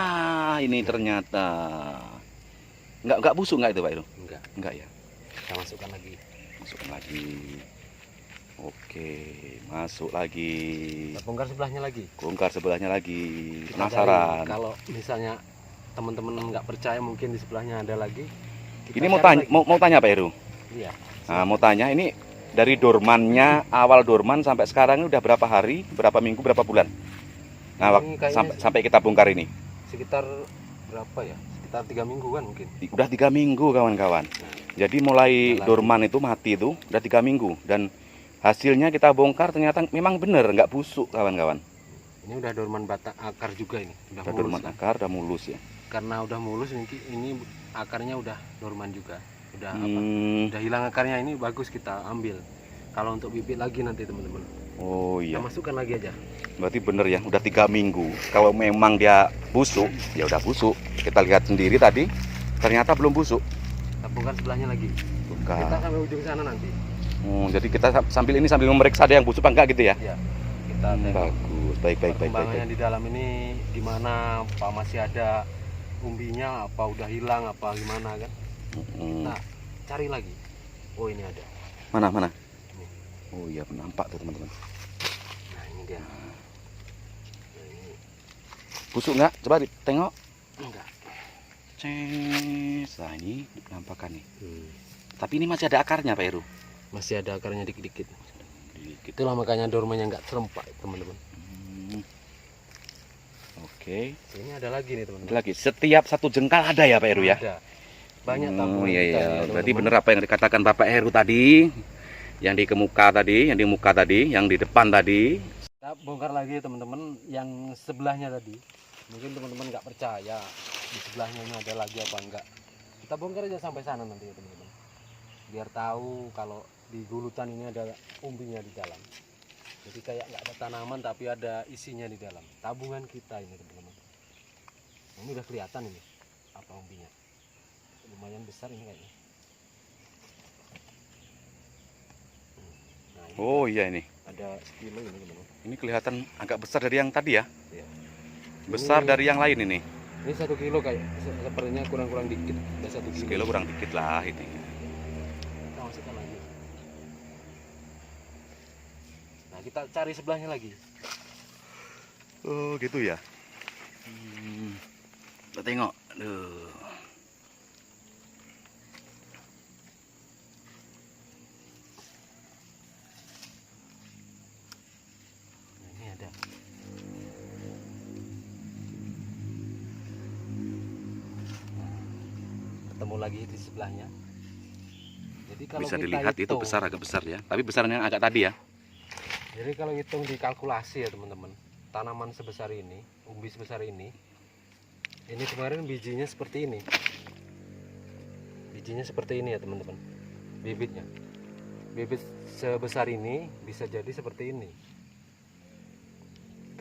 ini ternyata nggak busuk nggak itu Pak Heru? Enggak ya. Kita masukkan lagi. Masukkan lagi. Oke, masuk lagi. Kita bongkar sebelahnya lagi. Bongkar sebelahnya lagi. Kita Penasaran. cari, kalau misalnya teman-teman nggak percaya mungkin di sebelahnya ada lagi. Ini mau tanya, mau tanya Pak Heru. Iya. Nah, mau tanya ini dari dormannya, awal dorman sampai sekarang ini udah berapa hari, berapa minggu, berapa bulan? Nah, Ini kayaknya sampai kita bongkar ini. sekitar berapa ya? Sekitar 3 minggu kan mungkin. Udah 3 minggu kawan-kawan. Jadi mulai dorman itu mati itu udah 3 minggu dan hasilnya kita bongkar ternyata memang benar nggak busuk kawan-kawan. Ini udah dorman batang akar juga ini. Udah mulus, dorman kan? akar, udah mulus ya. Karena udah mulus ini akarnya udah dorman juga. Udah udah hilang akarnya, ini bagus kita ambil. Kalau untuk bibit lagi nanti teman-teman. Oh iya. Kita masukkan lagi aja. Berarti bener ya, udah 3 minggu. Kalau memang dia busuk, ya udah busuk. Kita lihat sendiri tadi, ternyata belum busuk. Kita bongkar sebelahnya lagi. Kita Bukan. sampai ujung sana nanti. Jadi kita sambil memeriksa ada yang busuk apa enggak gitu ya? Iya. Kita tengok Bagus, baik. perkembangannya di dalam ini gimana, apa masih ada umbinya, apa udah hilang, apa gimana kan? Kita cari lagi. Oh ini ada. Mana mana? Ini. Oh iya nampak tuh teman-teman. Nah ini dia. Nah, ini Busuk nggak? Coba tengok. enggak. Nah ini nampakkan nih. Hmm. Tapi ini masih ada akarnya Pak Heru. Masih ada akarnya dikit-dikit. Dikit. Itulah makanya dormanya nggak serempak teman-teman. Oke. Ini ada lagi nih Ada teman-teman. lagi. Setiap satu jengkal ada ya Pak Heru ya? Ada. Banyak Oh tabungan iya kita iya. ini, Berarti teman-teman. benar apa yang dikatakan Bapak Heru tadi. Yang di muka tadi, yang di muka tadi, yang di depan tadi. Kita bongkar lagi teman-teman yang sebelahnya tadi. Mungkin teman-teman nggak percaya di sebelahnya ini ada lagi apa enggak. Kita bongkar aja sampai sana nanti ya teman-teman. Biar tahu kalau di gulutan ini ada umbinya di dalam. Jadi kayak nggak ada tanaman tapi ada isinya di dalam. Tabungan kita ini teman-teman. Ini udah kelihatan ini apa umbinya. Lumayan besar ini kayaknya. Nah, ini Oh iya ini. ada sekilo ini teman-teman. Ini kelihatan agak besar dari yang tadi ya. Iya. Besar Ini- dari yang lain ini. Ini 1 kilo kayak sepertinya kurang-kurang dikit. Udah 1 kilo. Sekilo kurang dikit lah ini. Kita masukkan lagi. Nah kita cari sebelahnya lagi. Oh gitu ya. Kita tengok. Duh. Nah, ini ada. Ketemu lagi di sebelahnya. Jadi kalau Bisa kita dilihat itu hitung, besar agak besar ya. Tapi besarnya yang agak tadi ya. Jadi kalau hitung dikalkulasi ya teman-teman, tanaman sebesar ini, umbi sebesar ini kemarin bijinya seperti ini. Bijinya seperti ini ya teman-teman. Bibitnya. Bibit sebesar ini bisa jadi seperti ini.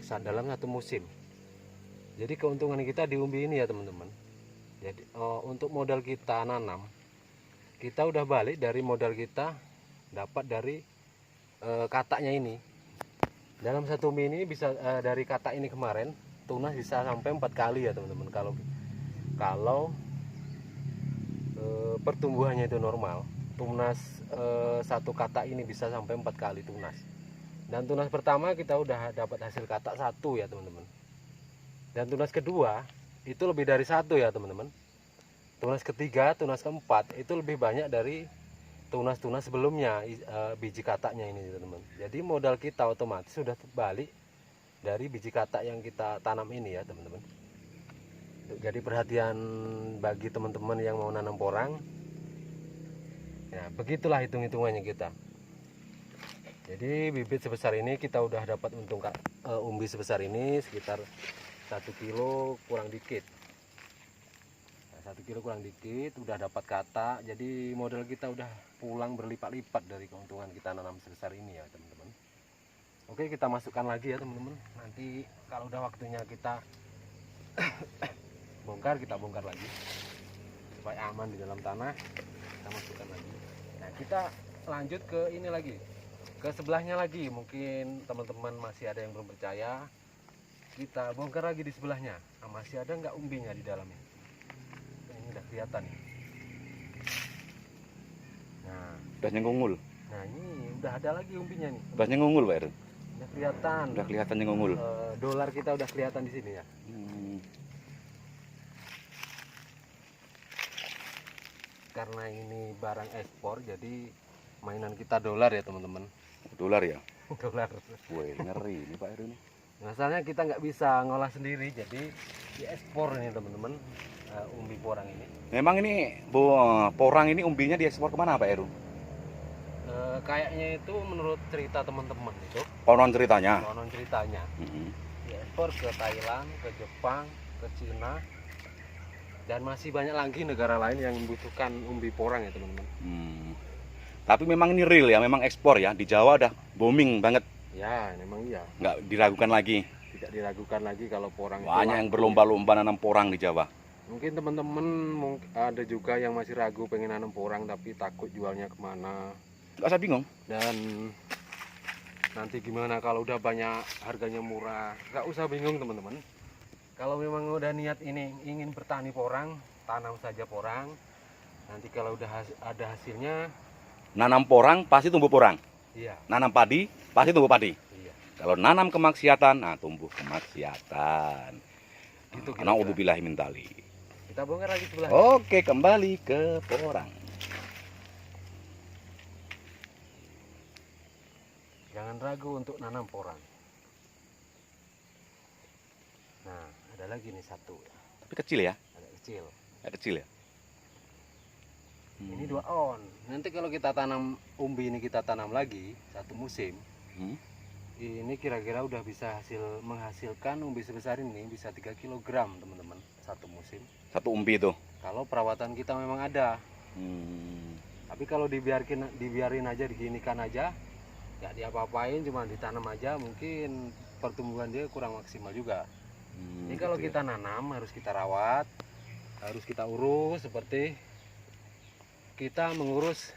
Dalam satu musim. Jadi keuntungan kita di umbi ini ya teman-teman. Jadi untuk modal kita nanam, kita udah balik dari modal kita dapat dari kataknya ini. Dalam satu umbi ini bisa dari katak ini kemarin tunas bisa sampai 4 kali ya teman-teman. Kalau pertumbuhannya itu normal, tunas satu katak ini bisa sampai 4 kali tunas. Dan tunas pertama kita udah dapat hasil katak 1 ya teman-teman. Dan tunas kedua itu lebih dari 1 ya teman-teman. Tunas ketiga, tunas keempat itu lebih banyak dari tunas-tunas sebelumnya biji kataknya ini teman-teman. Jadi modal kita otomatis sudah balik dari biji katak yang kita tanam ini ya teman-teman. Jadi perhatian bagi teman-teman yang mau nanam porang. Ya, begitulah hitung-hitungannya kita. Jadi bibit sebesar ini kita udah dapat untung umbi sebesar ini sekitar 1 kilo kurang dikit. Nah, 1 kilo kurang dikit udah dapat katak. Jadi modal kita udah pulang berlipat-lipat dari keuntungan kita nanam sebesar ini ya teman-teman. Oke, kita masukkan lagi ya teman-teman. Nanti kalau udah waktunya kita bongkar, kita bongkar lagi supaya aman di dalam tanah. Kita masukkan lagi. Nah, kita lanjut ke ini lagi, ke sebelahnya lagi. Mungkin teman-teman masih ada yang belum percaya, kita bongkar lagi di sebelahnya. Nah, masih ada nggak umbinya di dalamnya? Ini udah kelihatan nih. Udah nyengungul. Nah ini udah ada lagi umbinya nih. Udah nyengungul Pak Heru. Udah kelihatan. Udah kelihatan nyengungul. Dolar kita udah kelihatan di sini ya. Karena ini barang ekspor, jadi mainan kita dolar ya teman-teman. Dolar ya. Dolar. Wih ngeri ini Pak Heru ini. Masalahnya kita nggak bisa ngolah sendiri, jadi diekspor nih teman-teman, umbi porang ini. Memang ini porang ini umbinya diekspor kemana Pak Heru? Kayaknya itu menurut cerita teman-teman itu, Konon ceritanya. konon ceritanya, diekspor ke Thailand, ke Jepang, ke Cina, dan masih banyak lagi negara lain yang membutuhkan umbi porang ya teman-teman. Tapi memang ini real ya, memang ekspor ya. Di Jawa udah booming banget, Ya, memang iya. nggak diragukan lagi. Tidak diragukan lagi kalau porang itu Banyak yang laku. berlomba-lomba nanam porang di Jawa. Mungkin teman-teman ada juga yang masih ragu pengen nanam porang tapi takut jualnya kemana. Nggak usah bingung. Dan nanti gimana kalau udah banyak harganya murah. Nggak usah bingung teman-teman. Kalau memang udah niat ini ingin bertani porang, tanam saja porang. Nanti kalau udah ada hasilnya, Nanam porang pasti tumbuh porang. Iya. Nanam padi pasti tumbuh padi. Iya. Kalau nanam kemaksiatan, nah tumbuh kemaksiatan. Gitu Karena kira-kira. ububillahi min dzalik. Kita bongkar lagi sebelah. Oke, kembali ke porang. Jangan ragu untuk nanam porang. Nah, ada lagi nih satu, Tapi kecil ya, agak kecil. kecil ya. Ini 2 on. Nanti kalau kita tanam umbi ini kita tanam lagi satu musim, Hmm. ini kira-kira udah bisa menghasilkan umbi sebesar ini bisa 3 kg teman-teman satu musim. Satu umbi itu. Kalau perawatan kita memang ada. Hmm. Tapi kalau dibiarin aja, diginikan aja, nggak diapa-apain, cuma ditanam aja, mungkin pertumbuhan dia kurang maksimal juga. Ini kalau Gitu ya. kita nanam harus kita rawat, harus kita urus seperti kita mengurus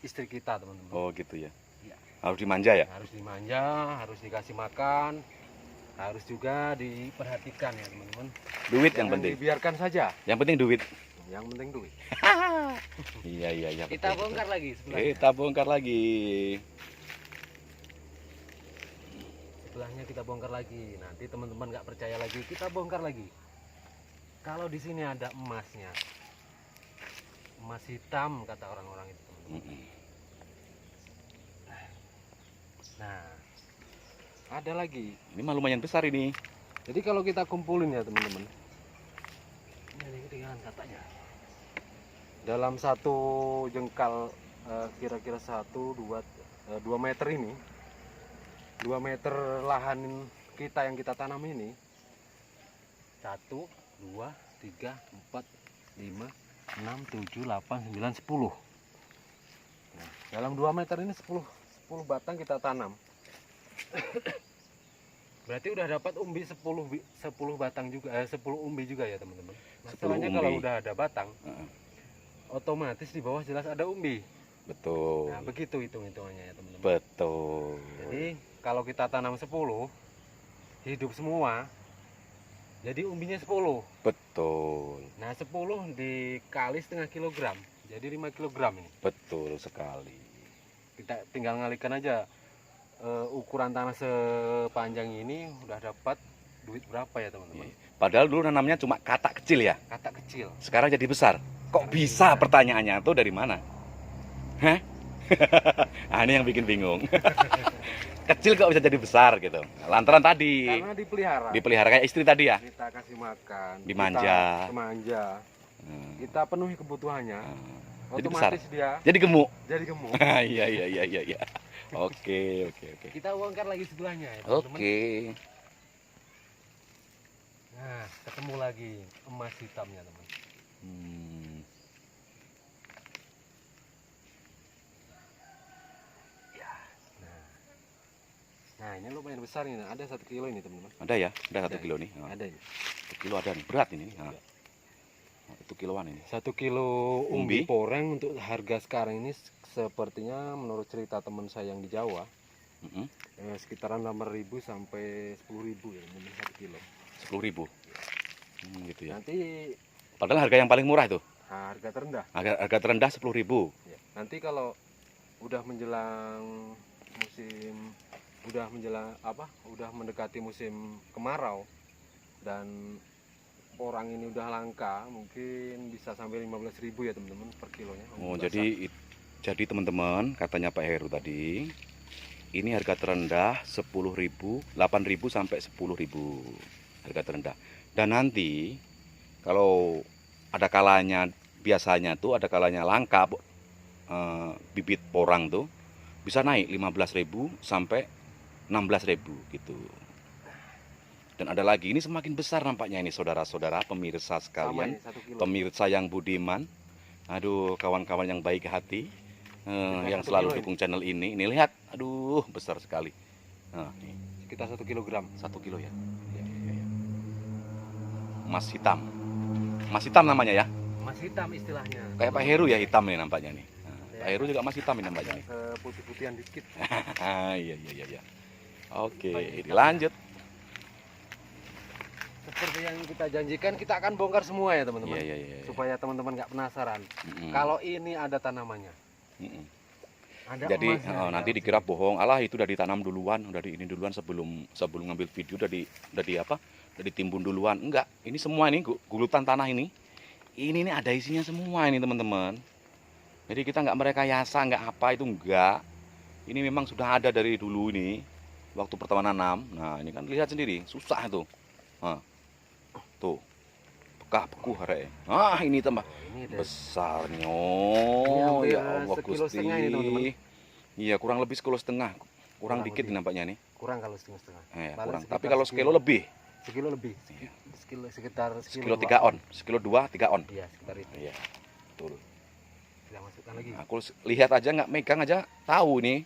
istri kita, teman-teman. Oh gitu ya. Iya. Harus dimanja ya. Harus dimanja, harus dikasih makan, harus juga diperhatikan ya teman-teman. Duit yang Jangan penting. dibiarkan saja. Yang penting duit. Yang penting duit. Iya iya iya. Kita betul, bongkar betul. lagi sebelahnya. Kita bongkar lagi. Sebelahnya kita bongkar lagi. Nanti teman-teman nggak percaya lagi, kita bongkar lagi. Kalau di sini ada emasnya, emas hitam kata orang-orang itu, teman-teman. Mm-mm. Nah, ada lagi. Ini mah lumayan besar ini. Jadi kalau kita kumpulin ya teman-teman, ini ketinggalan katanya. Dalam satu jengkal kira-kira 2 meter ini, 2 meter lahan kita yang kita tanam ini, 1, 2, 3, 4, 5, 6, 7, 8, 9, 10. Nah, dalam 2 meter ini 10 batang kita tanam. Berarti udah dapat umbi 10 batang juga, 10 umbi juga ya teman-teman. Masalahnya 10 kalau umbi. udah ada batang, Heeh. otomatis di bawah jelas ada umbi. Betul. Nah, begitu hitung-hitungannya ya teman-teman. Betul. Jadi kalau kita tanam 10, hidup semua, jadi umbinya 10. Betul. Nah 10 dikali setengah kilogram, jadi 5 kilogram ini. Betul sekali. Kita tinggal ngalikan aja ukuran tanah sepanjang ini udah dapat duit berapa ya teman-teman. Padahal dulu nanamnya cuma katak kecil ya. Kata kecil. Sekarang jadi besar. Kok bisa pertanyaannya tuh dari mana? Hah? Ah, ini yang bikin bingung. Kecil kok bisa jadi besar gitu. Lantaran tadi Karena dipelihara. dipelihara kayak istri tadi ya. Kita kasih makan, Dimanja. kita manja, Hmm. kita penuhi kebutuhannya, Jadi besar. otomatis dia Jadi gemuk. jadi gemuk. Iya iya iya iya iya. Oke oke oke. Kita bongkar lagi sebelahnya ya teman-teman. Oke. Nah ketemu lagi emas hitamnya teman. Hmm. Nah ini lumayan besar ini, ada 1 kilo ini teman-teman. Ada ya? Ada 1 Ada. kilo nih. Oh, Ada ini. 1 kilo ada nih. Berat ini. Nah. 1 kiloan ini. 1 kilo Umbi. umbi poreng untuk harga sekarang ini sepertinya menurut cerita teman saya yang di Jawa Mm-mm. sekitaran 8.000 sampai 10.000 ya teman 1 kilo. 10.000. Gitu ya. Nanti Padahal harga yang paling murah itu. harga terendah. Harga terendah 10.000. Ya. Nanti kalau udah menjelang musim, udah mendekati musim kemarau dan orang ini udah langka, mungkin bisa sampai 15.000 ya teman-teman per kilonya. Oh, Basah. jadi teman-teman, katanya Pak Heru tadi, ini harga terendah 10.000, 8.000 sampai 10.000 harga terendah. Dan nanti kalau ada kalanya, biasanya tuh ada kalanya langka bibit porang tuh bisa naik 15.000 sampai 16.000 gitu. Dan ada lagi, ini semakin besar nampaknya ini saudara-saudara pemirsa Sama sekalian, ini 1 kilo. pemirsa yang budiman, aduh kawan-kawan yang baik hati, yang 1 selalu kilo dukung channel ini lihat, aduh besar sekali. Nah, ini Sekitar 1 kilogram. 1 kilo ya. Emas hitam, emas hitam namanya ya, Emas hitam istilahnya. kayak Pak Heru ya hitam nih nampaknya nih. Nah, Pak Heru juga emas hitam ini nampaknya nih. Putih-putihan dikit. Iya iya iya. Iya. Oke, dilanjut. Seperti yang kita janjikan, kita akan bongkar semua ya teman-teman. Iya iya iya. Supaya teman-teman nggak penasaran. Mm-mm. Kalau ini ada tanamannya. Mm-mm. Ada Jadi emasnya di nanti dalam dikira sini. bohong, alah itu udah ditanam duluan, udah di ini duluan sebelum ngambil video udah di apa? Udah ditimbun duluan. Enggak, ini semua ini gulutan tanah ini. Ini nih ada isinya semua ini teman-teman. Jadi kita nggak merekayasa, nggak apa itu enggak. Ini memang sudah ada dari dulu ini waktu pertama nanam. Nah, ini kan lihat sendiri, susah itu. Nah, tuh. Bekah beku harek. Ah, ini tambah Ini ada besarnya. Ini Oh, hampir ya Allah sekilo Gusti. setengah ini, teman-teman. Iya, kurang lebih sekilo setengah. Kurang Kurang dikit lebih. nampaknya nih. kurang kalau setengah-setengah. Paling Kurang. sekitar Tapi kalau sekilo lebih, Sekilo lebih. Iya. Sekitar sekilo 2 3 on, sekilo 2 3 on. Iya, sekitar itu. Iya, betul. Kita masukkan lagi. Aku lihat aja nggak megang aja tahu nih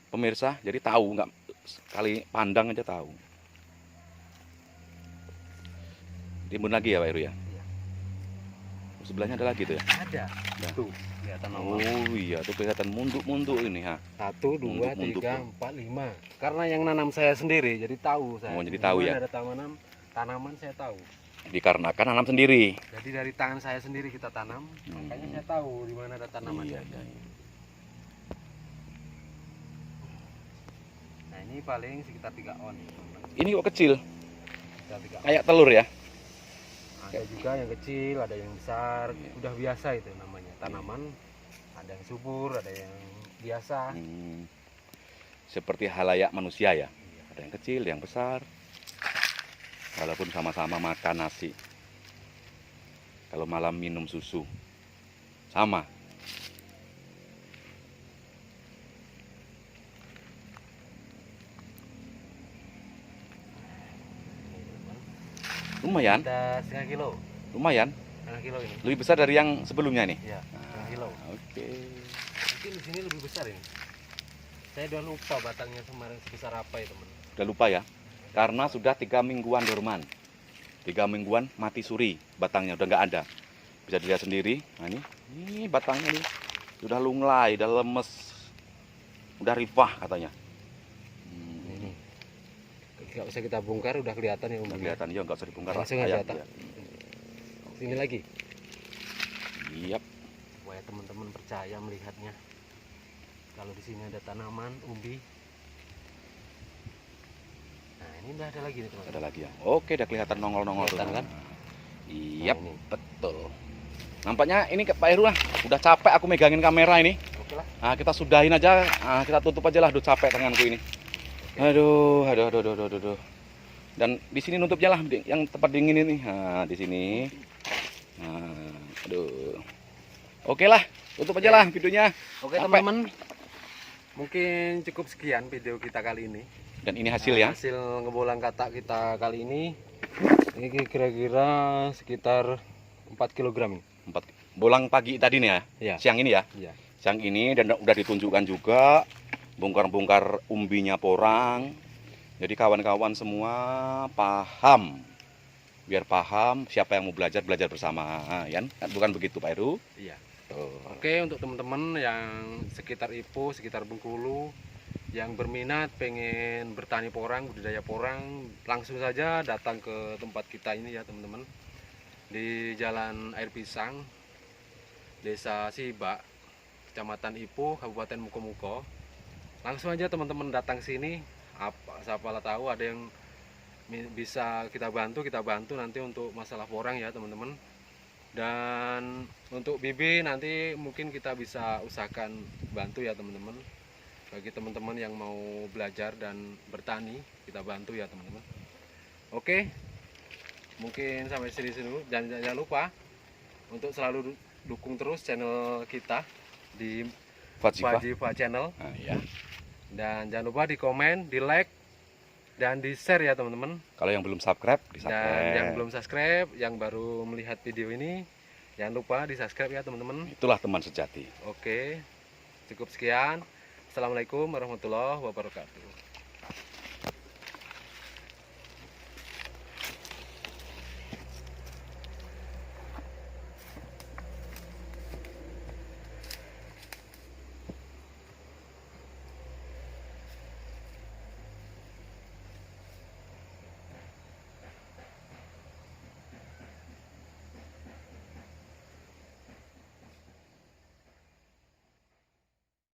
pemirsa. Jadi tahu nggak sekali pandang aja tahu. Timbun lagi ya Pak Heru ya. Iya. Sebelahnya ada lagi tuh ya. Ada. Ya. Tuh, kelihatan nomor. Oh iya, tuh kelihatan munduk-munduk ini ha. 1, 2, Munduk-munduk 3, tuh. 4, 5. Karena yang nanam saya sendiri, jadi tahu saya. Oh, jadi tahu Di ya. mana ada tanaman saya tahu. Dikarenakan nanam sendiri. Jadi dari tangan saya sendiri kita tanam, makanya saya tahu di mana ada tanamannya. Iya, iya. Nah, ini paling sekitar 3 on, teman-teman. Ini kok kecil, Sekitar 3 on. kayak telur ya. Ada juga yang kecil, ada yang besar. Iya. Udah biasa itu namanya. Tanaman ada yang subur, ada yang biasa. Seperti halayak manusia ya. Iya. Ada yang kecil, yang besar. Walaupun sama-sama makan nasi. Kalau malam minum susu. Sama. Lumayan, Ada setengah kilo. lumayan. Setengah kilo ini. Lebih besar dari yang sebelumnya nih. Iya, setengah kilo. Oke. Mungkin di sini lebih besar ini. Saya udah lupa batangnya kemarin sebesar apa ya, teman. Udah lupa ya. Karena sudah 3 mingguan dorman. 3 mingguan mati suri batangnya udah nggak ada. Bisa dilihat sendiri. Nah ini batangnya nih sudah lunglai, udah lemes, udah rifah katanya. Ini. Nggak usah kita bongkar, udah kelihatan ya. Udah kelihatan ya, nggak usah dibongkar. Langsung aja, Ayak, tak? ya. Sini lagi. Yap. Supaya teman-teman percaya melihatnya. Kalau di sini ada tanaman umbi. Nah, ini udah ada lagi nih, teman. Ada lagi ya. Oke, udah kelihatan nongol-nongol tuh. Kelihatan kan? Yap, Nah, ini. betul. Nampaknya ini Pak Heru lah, udah capek aku megangin kamera ini. Oke lah. Nah, kita sudahin aja, kita tutup aja lah, udah capek tanganku ini. Aduh. Dan di sini nutupnya lah, yang tempat dingin ini. Nah, di sini. Nah, aduh. Oke lah, tutup aja lah videonya. Oke, Capek. teman-teman. Mungkin cukup sekian video kita kali ini. Dan ini hasil ya. Hasil ngebolang katak kita kali ini. Ini kira-kira sekitar 4 kg. 4 bolang pagi tadi nih ya. Ya. Siang ini ya. Iya. Siang ini dan udah ditunjukkan juga bongkar-bongkar umbinya porang. Jadi kawan-kawan semua paham. Biar paham siapa yang mau belajar bersama, ya. Bukan begitu Pak Heru? Iya. Tuh. Oke, untuk teman-teman yang sekitar Ipoh, sekitar Bengkulu, yang berminat pengen bertani porang, budidaya porang, langsung saja datang ke tempat kita ini ya teman-teman. Di Jalan Air Pisang, Desa Sibak, Kecamatan Ipoh, Kabupaten Mukomuko. Langsung aja teman-teman datang sini. Siapa tahu ada yang bisa kita bantu nanti untuk masalah porang ya teman-teman. Dan untuk bibit nanti mungkin kita bisa usahakan bantu ya teman-teman. Bagi teman-teman yang mau belajar dan bertani, kita bantu ya teman-teman. Oke, mungkin sampai sini dulu. Jangan lupa untuk selalu dukung terus channel kita di Fajifa. Fajifa Channel. Nah, ya. Dan jangan lupa di komen, di like, dan di share ya teman-teman. Kalau yang belum subscribe, di Dan subscribe. yang belum subscribe, yang baru melihat video ini, jangan lupa di subscribe ya teman-teman. Itulah teman sejati. Oke, cukup sekian. Assalamualaikum warahmatullahi wabarakatuh.